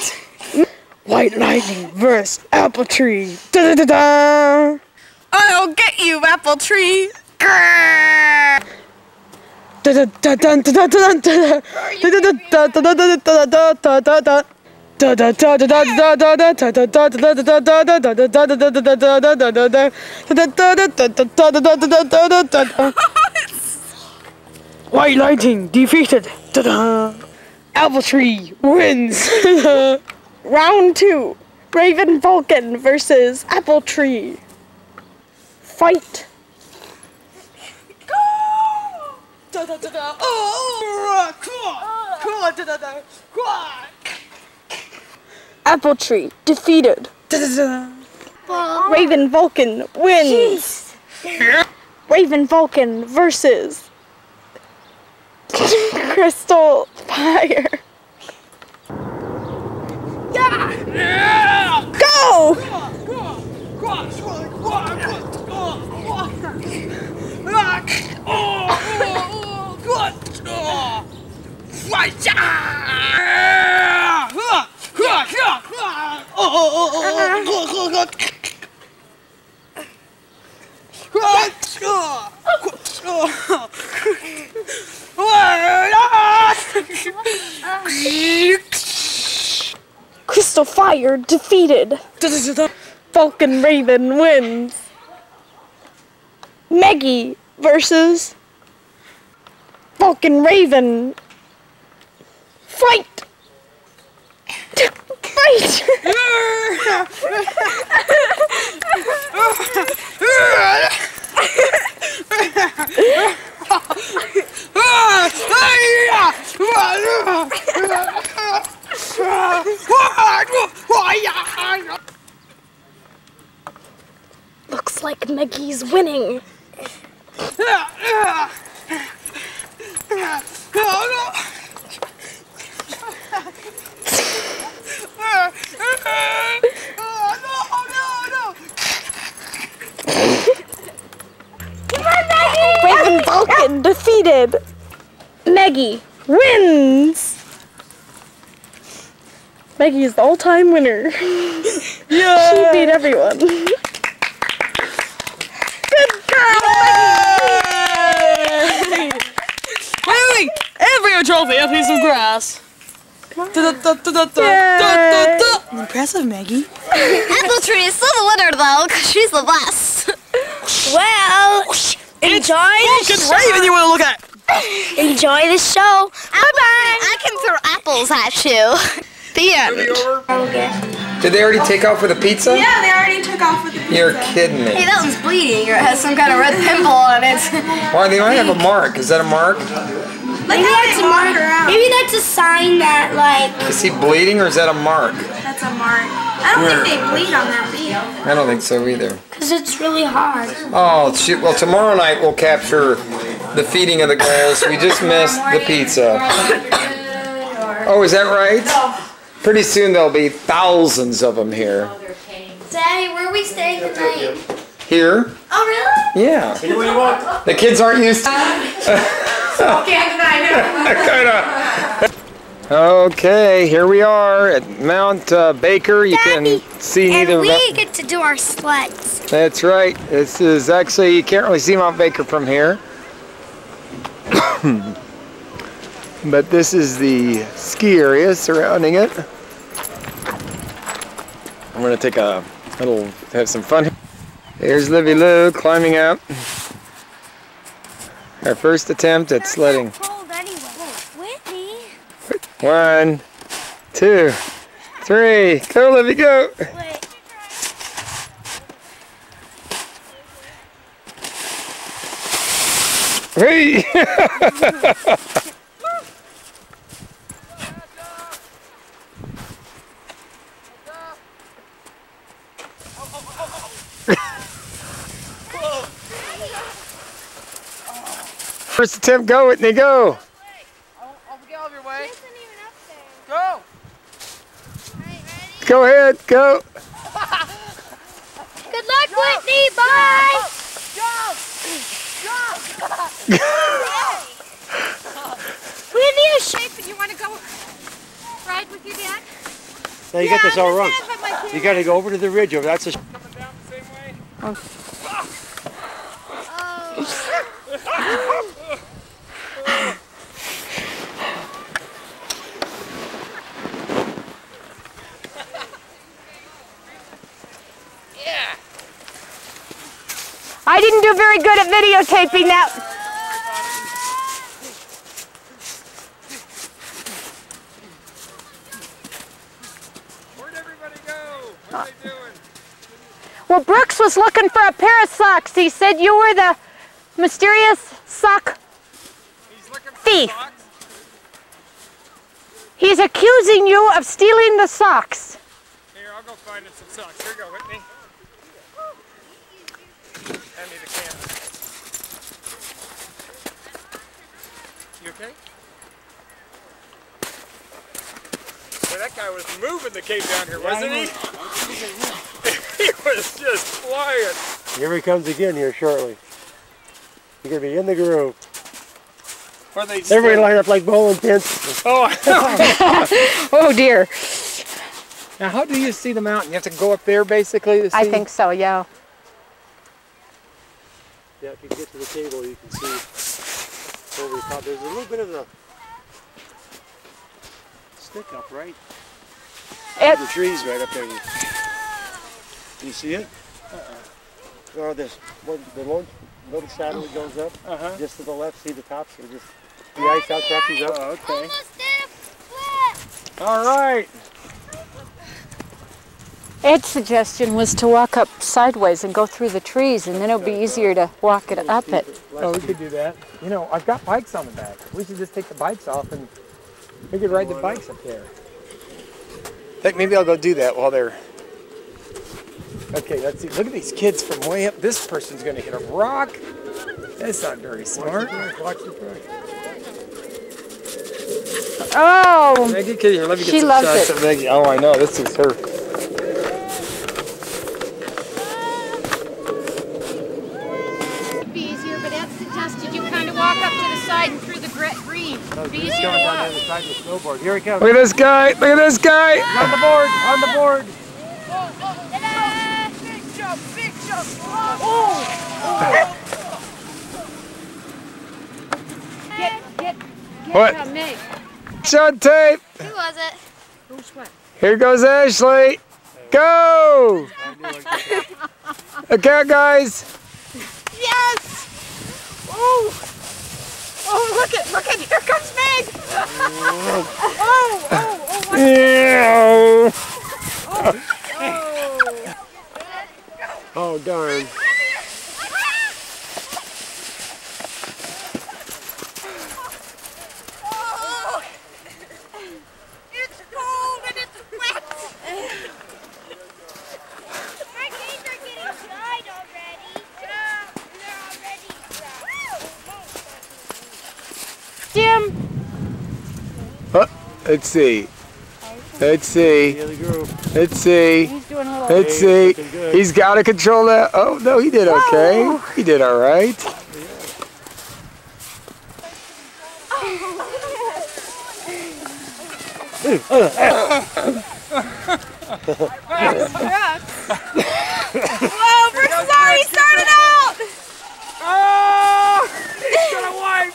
White Lightning versus Apple Tree. I'll get you, Apple Tree. White Lightning defeated. Apple Tree wins. Round 2. Raven Vulcan versus Apple Tree. Fight. Apple Tree defeated. Raven Vulcan wins. Raven Vulcan versus Crystal Fire. Go! Crystal Fire defeated. Vulcan Raven wins. Meggie versus Vulcan Raven. Fight! Fight! Looks like Maggie's winning. Raven Vulcan defeated. Meggie wins. Meggie is the all-time winner. Yeah. She beat everyone. Good girl, Meggie. Wait, every trophy, a piece of grass. Impressive, Meggie. Apple Tree is still the winner, though, because she's the best. Well, enjoy the show. Raven you want to look at. Enjoy the show. Bye-bye. I can throw apples at you. The end. Did they already take out for the pizza? Yeah, they already took off with the pizza. You're kidding me. Hey, that one's bleeding or it has some kind of red pimple on it. Why, they might have a mark. Is that a mark? Maybe that's a mark. Maybe that's a sign that, like... Is he bleeding or is that a mark? That's a mark. I don't think they bleed on that video. I don't think so either. Because it's really hard. Oh, shoot. Well, tomorrow night we'll capture the feeding of the girls. We just missed the pizza. Oh, is that right? Pretty soon there'll be thousands of them here. Daddy, where are we staying tonight? Here? Oh, really? Yeah. The kids aren't used to Okay, here we are at Mount Baker. You Daddy, can see and neither. we get to do our sleds. That's right. This is actually, you can't really see Mount Baker from here. But this is the ski area surrounding it. I'm going to take a little, have some fun. Here's Livy Lou climbing up. Our first attempt at sledding. Whitney. 1, 2, 3. Go, Livy, go. Hey! First attempt, go, Whitney, go! I'll get out of your way. Go! Go ahead, go! Good luck, Whitney. Bye. Jump! Whitney is shape. You want to go ride with your dad? Now you got this all wrong. You got to go over to the ridge over. That's a. I didn't do very good at videotaping that. Where'd everybody go? What are they doing? Well, Brooks was looking for a pair of socks. He said you were the mysterious sock thief. He's accusing you of stealing the socks. Here, I'll go find us some socks. Here you go, Whitney. Hand me the camera. You okay? Well, that guy was moving that came down here, wasn't he? He was just flying. Here he comes again here shortly. You're going to be in the groove. Where they Everybody line up like bowling pins. Oh, oh dear. Now, how do you see the mountain? You have to go up there, basically, to see? I think so, yeah. Yeah, if you get to the table, you can see over the top. There's a little bit of the stick up, right? The trees right up there. Do you see it? Or this one, the little shadow that goes up, just to the left. See the tops? Or just the ice out crappies up. Oh, okay. All right. Ed's suggestion was to walk up sideways and go through the trees, and then it'll be easier to walk it up it. Oh, we could do that. You know, I've got bikes on the back. We should just take the bikes off and we could ride the bikes up there. I think maybe I'll go do that while they're... Okay, let's see. Look at these kids from way up. This person's going to hit a rock. That's not very smart. Oh, Maggie, here, let me get she some loves shots it. of Maggie. Oh, I know. This is her. It'd be easier, but Ed suggested you kind of walk up to the side and through the green. It'd be easier to walk. Snowboard. Here he comes. Look at this guy. Look at this guy. On the board. On the board. Big jump, big jump. Oh! Get What? Meg. Shot tape. Who was it? Who's what? Here goes Ashley. Go. Okay, guys. Yes! Oh! Oh, look at, here comes Meg! Oh, Yeah. Oh, darn. it's cold and it's wet! My feet are getting dried already. Yeah, they're already dry. Jim. Let's see. Let's see. Let's see. He's doing a little. Let's see. He's got to control that. Oh, no, he did okay. Oh. He did all right. Whoa, Brooks has already started out! Oh! He's gonna wipe!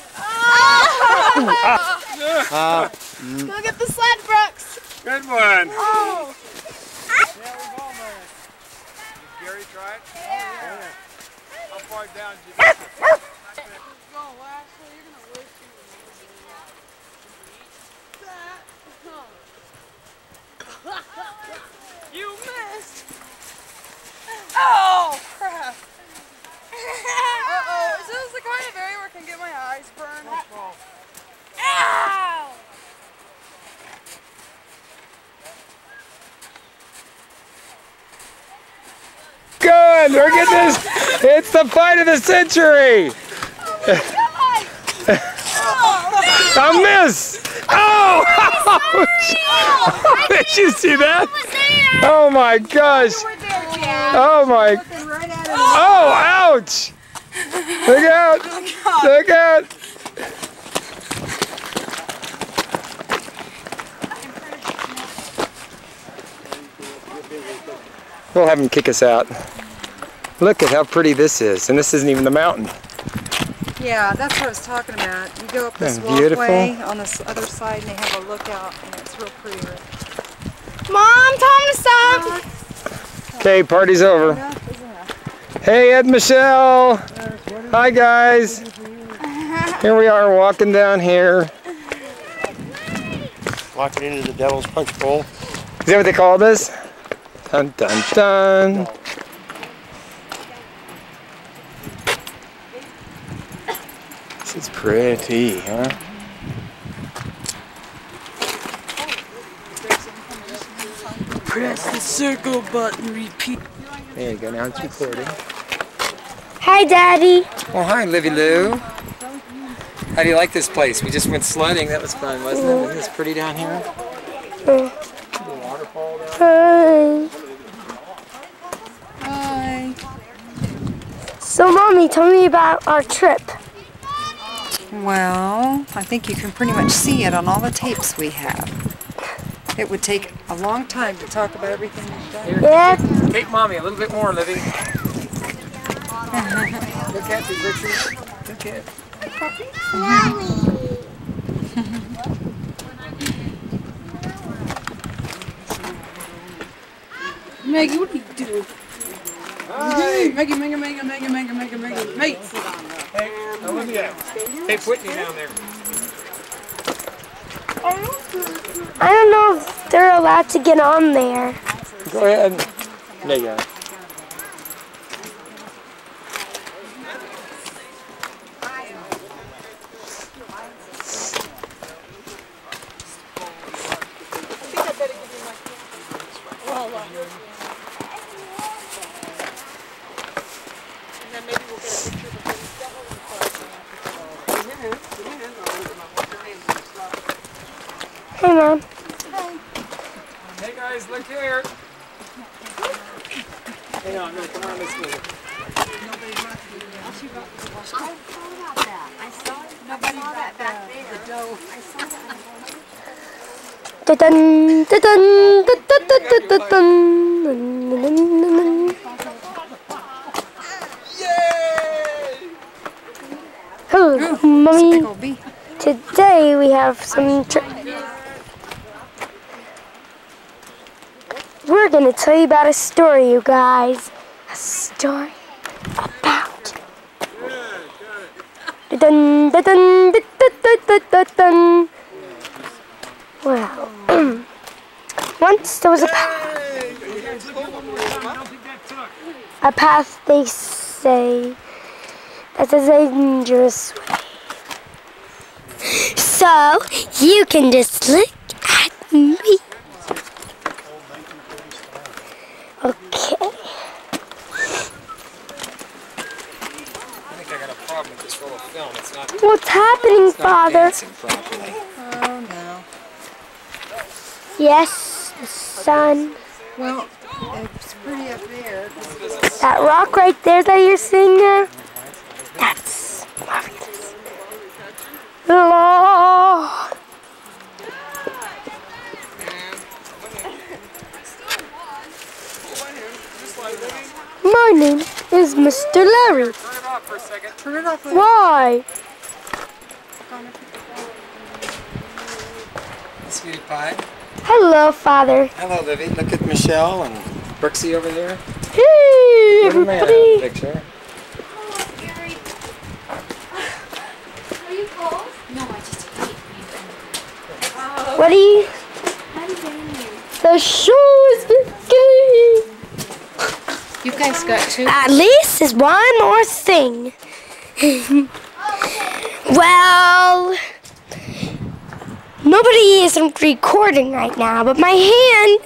Look at the sled, Brooks! Good one. Oh! Gary try it? Yeah. How far down did you get? You missed! Oh, crap! Uh-oh, is this the kind of area where I can get my Ow! Good, we're getting this. It's the fight of the century. A miss. Oh! Did you see that? Oh my gosh. Oh my. Oh, ouch. Look out. Look out. We'll have him kick us out. Look at how pretty this is, and this isn't even the mountain. Yeah, that's what I was talking about. You go up this Beautiful. walkway on this other side, and they have a lookout, and it's real pretty. Mom, time to stop. Okay, party's over. Hey, Ed, Michelle. Hi, guys. Here we are walking down here. Walking into the Devil's Punch Bowl. Is that what they call this? Dun, dun, dun. This is pretty, huh? Press the circle button, repeat. There you go, now it's recording. Hi, Daddy. Oh, hi, Livy Lou. How do you like this place? We just went sledding. That was fun, wasn't it? Isn't this pretty down here? Waterfall down Hi. Hi. So, Mommy, tell me about our trip. Well, I think you can pretty much see it on all the tapes we have. It would take a long time to talk about everything we've done. Yeah. Take Mommy a little bit more, Livy. Look at me, Richard. Look at Maggie, what do you do? Hey, Maggie, mate. Hey, Olivia. Hey, Whitney down there. I don't know if they're allowed to get on there. Go ahead. There you go. Hey, Mom. Hey guys, look here. Hang on, no, come on this way. Dun, dun, dun, dun, dun, dun, dun, dun. Oh, Mommy. Today we have some. We're gonna tell you about a story, you guys. A story about. Dun, dun, dun, dun, dun, dun, dun, dun. Well, once there was a path, they say, that's a dangerous way. So, you can just look at me. Okay. I think I got a problem with this roll of film. It's not. What's happening, it's not Father? dancing properly. Oh, no. Yes, the sun. Well, it's pretty up there. That rock right there that you're seeing there, that's marvelous. Oh. My name is Mr. Larry. Turn it off for a second. Turn it off. Why? Sweetie pie. Hello, Father. Hello, Livy. Look at Michelle and Brooksy over there. Hey, Good man, everybody. picture. Are you cold? No, I just ate. What are you? The show is beginning. You guys got to. At least there's one more thing. Well, Nobody is recording right now, but my hand,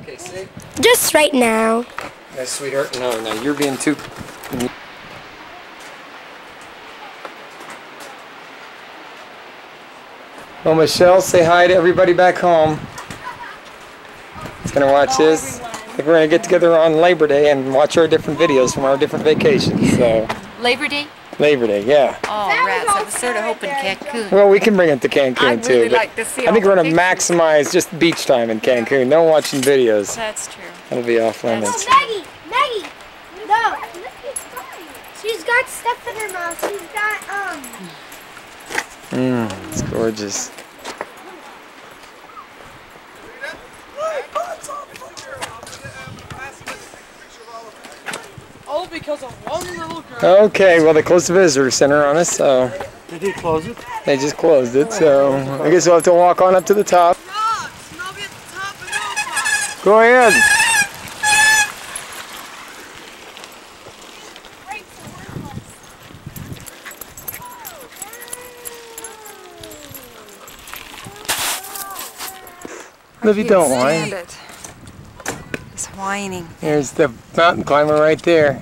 Okay, see? just right now. Yes, sweetheart. No, no, you're being too... Well, Michelle, say hi to everybody back home. It's gonna watch this. I think we're gonna get together on Labor Day and watch our different videos from our different vacations. So Labor Day? Labor Day, yeah. Oh, rats. I was sort of hoping Cancun. Well, we can bring it to Cancun I'd too. really but like to see I think all we're the gonna maximize just beach time in Cancun. No watching videos. That's true. That'll be off limits. Maggie, no. She's got stuff in her mouth. She's got, It's gorgeous. All because of one little girl. Okay, well they closed the visitor center on us, so Did he close it? they just closed it. So I guess we'll have to walk on up to the top. Go ahead. If you don't whine. He's whining. There's the mountain climber right there.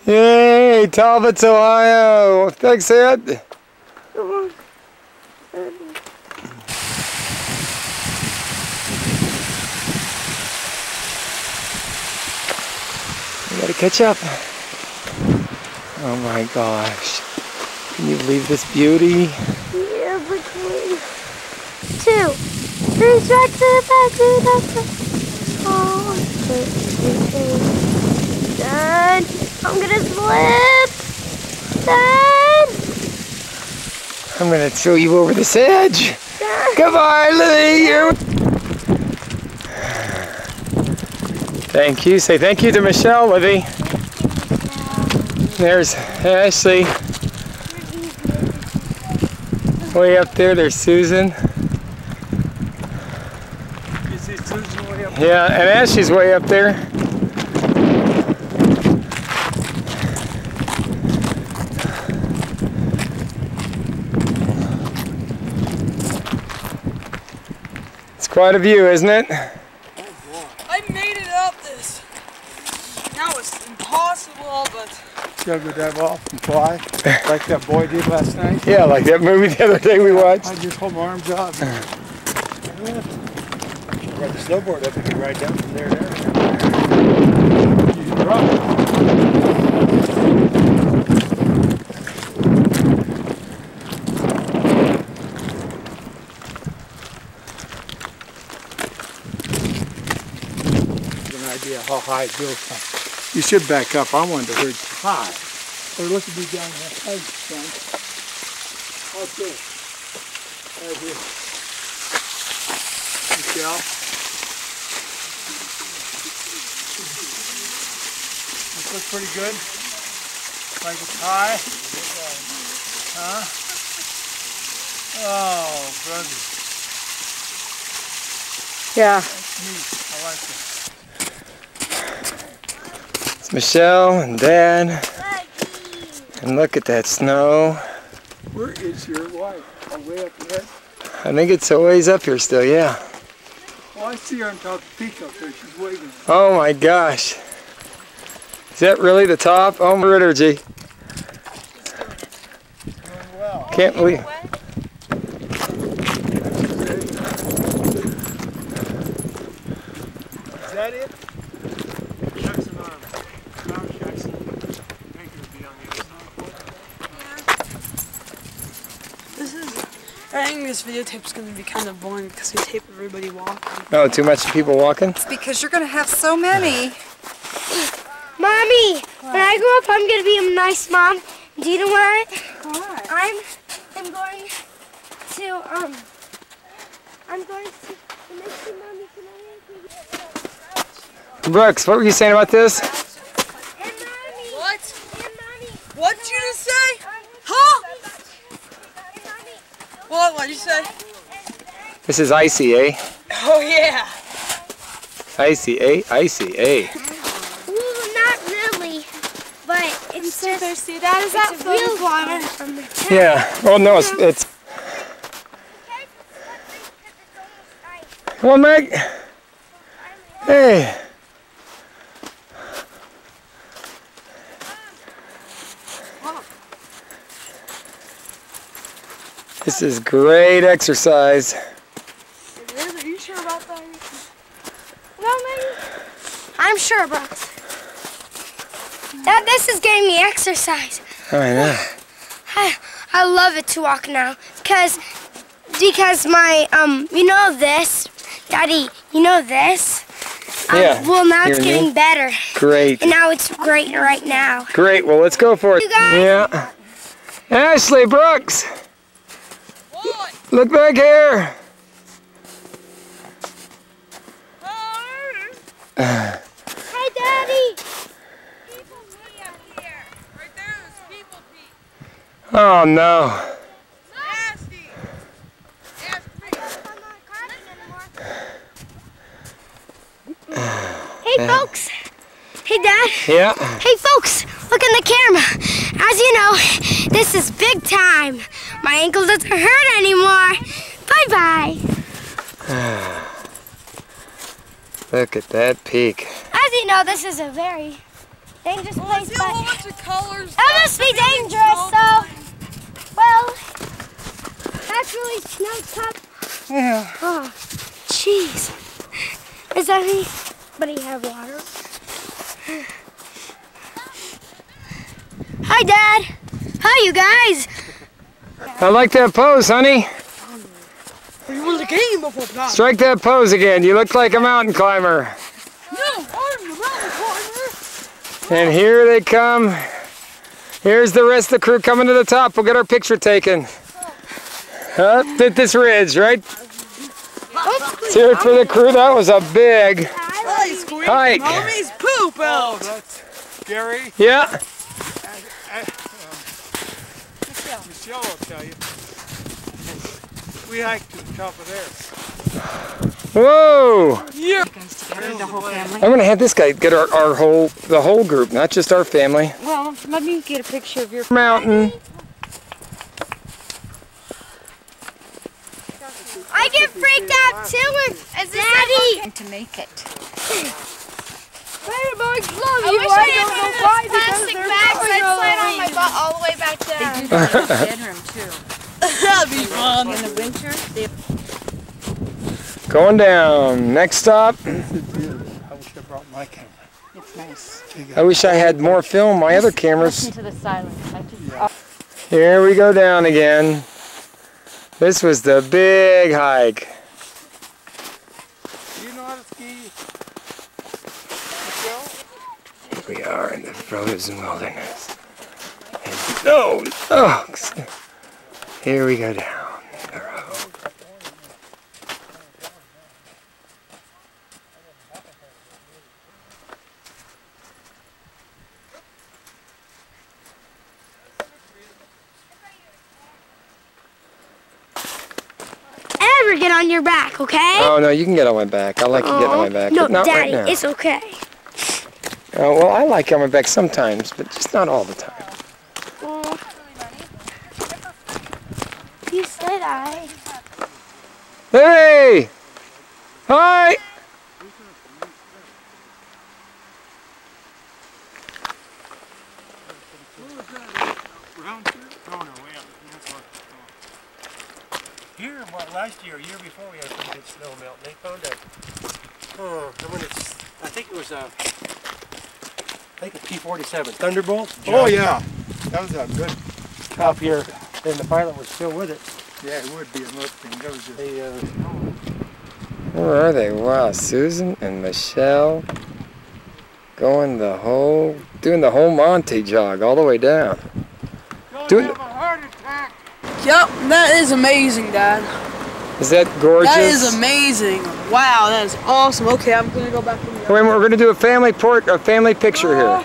Yay, Talbots, Ohio. Thanks, Ed. We gotta catch up. Oh my gosh. Can you believe this beauty? yeah, but 2, 3 strikes and a back. Oh, done. I'm gonna slip. Done. I'm gonna throw you over this edge. Goodbye, Lily. Thank you. Say thank you to Michelle, Livy. There's Ashley. Way up there, there's Susan. You see Susan way up there? Yeah, and Ashley's way up there. It's quite a view, isn't it? I made it up this. That was impossible, but... You gotta go drive off and fly, like that boy did last night. Yeah, like that movie the other day we watched. I just hold my arms out. Ride the snowboard up, you can ride down from there to there. You can drop it. An idea how high it goes from. You should back up. I wanted to hear high. Or look at me down there. Hey, son. What's this? Right here. Michelle. This looks pretty good. Like it's high. Huh? Oh, brother. Yeah. That's neat. I like it. It's Michelle and Dad. And look at that snow. Where is your wife? Oh, way up there? I think it's a ways up here still, yeah. Oh, I see her on top of the peak up there. She's waving. Oh my gosh. Is that really the top? Oh, my energy. Can't believe. Is that it? Jackson Arm. Mount Jackson. Baker would be on the other side. I think this videotape's gonna be kind of boring because we tape everybody walking. Oh, too much people walking? It's because you're going to have so many. Mommy, when I grow up, I'm gonna be a nice mom. Do you know what? I'm going to I'm going to miss you, Mommy. Brooks, what were you saying about this? What? What did you just say? Huh? What did you say? This is icy, eh? Oh yeah. Icy, eh? Icy, eh? Well, not really, but it's just thirsty. That is that real water from the tap. Yeah. Oh no, it's. Come on, Meg. Hey. This is great exercise. It is? Are you sure about that? No, Meg. I'm sure about it. Dad, this is getting me exercise. Oh, I know. I love it to walk now because my you know this, Daddy, you know this. Yeah. Well, now it's Your getting knee? better. Great. And now it's great right now. Great. Well, let's go for it. You guys? Yeah. Ashley Brooks. What? Look back here. Hey, Daddy. Oh no. Hey, folks. Hey, Dad. Yeah. Hey, folks. Look in the camera. As you know, this is big time. My ankle doesn't hurt anymore. Bye-bye. Look at that peak. As you know, this is a very dangerous place. I see a whole bunch of colors. That must be dangerous, so... Well, that's really snow-capped. Yeah. Oh, jeez. Does anybody have water? Hi, Dad. Hi, you guys. I like that pose, honey. You won the game before that. Strike that pose again. You look like a mountain climber. No, I'm the mountain climber. And here they come. Here's the rest of the crew coming to the top. We'll get our picture taken. Up at this ridge, right? Let's hear it for the crew. That was a big hike. Mommy's poop out. Oh, that's Gary. Yeah. Michelle will tell you. We hiked to the top of there. Whoa. Yeah. The whole family. I'm gonna have this guy get the whole group, not just our family. Well, let me get a picture of your mountain. I get freaked out too, Daddy. To make it. Baby boys love I you. wish I had one of those plastic bags. I'd slide on my butt all the way back down. They do that in the bedroom too. That'd be fun. In the winter, they... Going down. Next stop. I wish I brought my camera. It's nice. I wish I had more film. My other cameras. Listen to the silence. I just... Here we go down again. This was the big hike. Do you know how to ski? Michelle? We are in the frozen wilderness. And no, oh, here we go down the road. Ever get on your back, okay? Oh no, you can get on my back. I like you getting on my back, No, but not Daddy, right now. it's okay. Oh, well, I like on my back sometimes, but just not all the time. You said I. Hey! Hi! Here, last year, year before, we had a pretty good snow melt. They found I think it was a P-47 Thunderbolt. Oh yeah, that was a good top here, and the pilot was still with it. Yeah, it would be a look thing. That was just... Where are they? Wow, Susan and Michelle doing the whole Monte jog all the way down. Doing Yep, that is amazing, Dad. Is that gorgeous? That is amazing. Wow, that is awesome. Okay, I'm gonna go back in the Wait, we're gonna do a family picture here.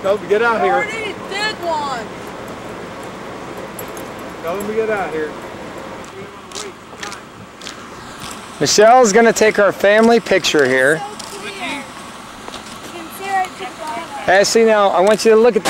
Tell them to get out I here. already did one. Tell them to get out here. Michelle's gonna take our family picture here. Ashley, now I want you to look at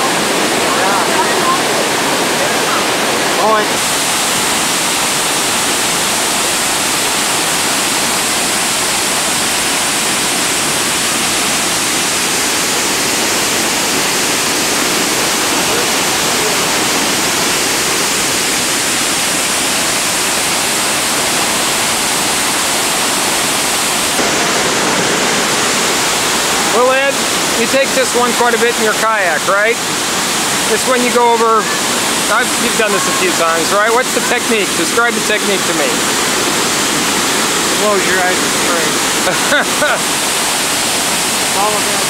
Well, Ed, you take this one quite a bit in your kayak, right? This one you go over, you've done this a few times, right? What's the technique? Describe the technique to me. Close your eyes and pray. All of that.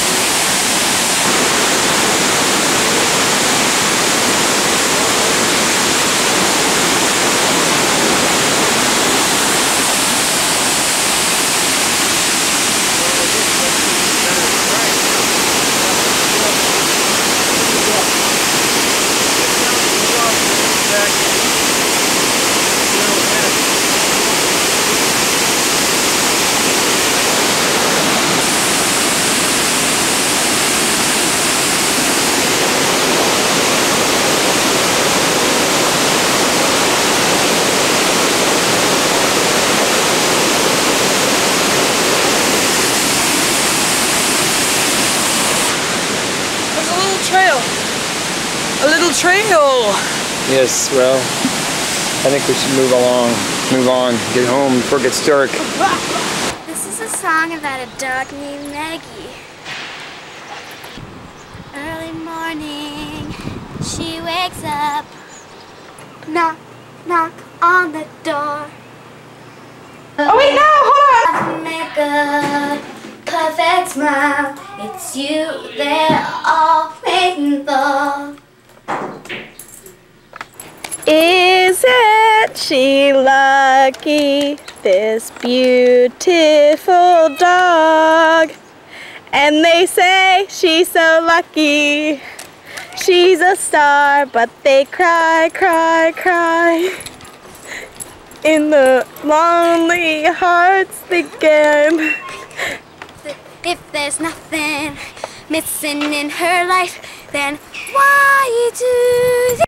A little trail. Yes, well, I think we should move on, get home before it gets dark. This is a song about a dog named Maggie. Early morning, she wakes up. Knock, knock on the door. Oh wait, no, hold on! Make a perfect smile. It's you they're all waiting for. Isn't she lucky, this beautiful dog? And they say she's so lucky, she's a star, but they cry, cry, cry. In the lonely hearts thinking. If there's nothing missing in her life, then why do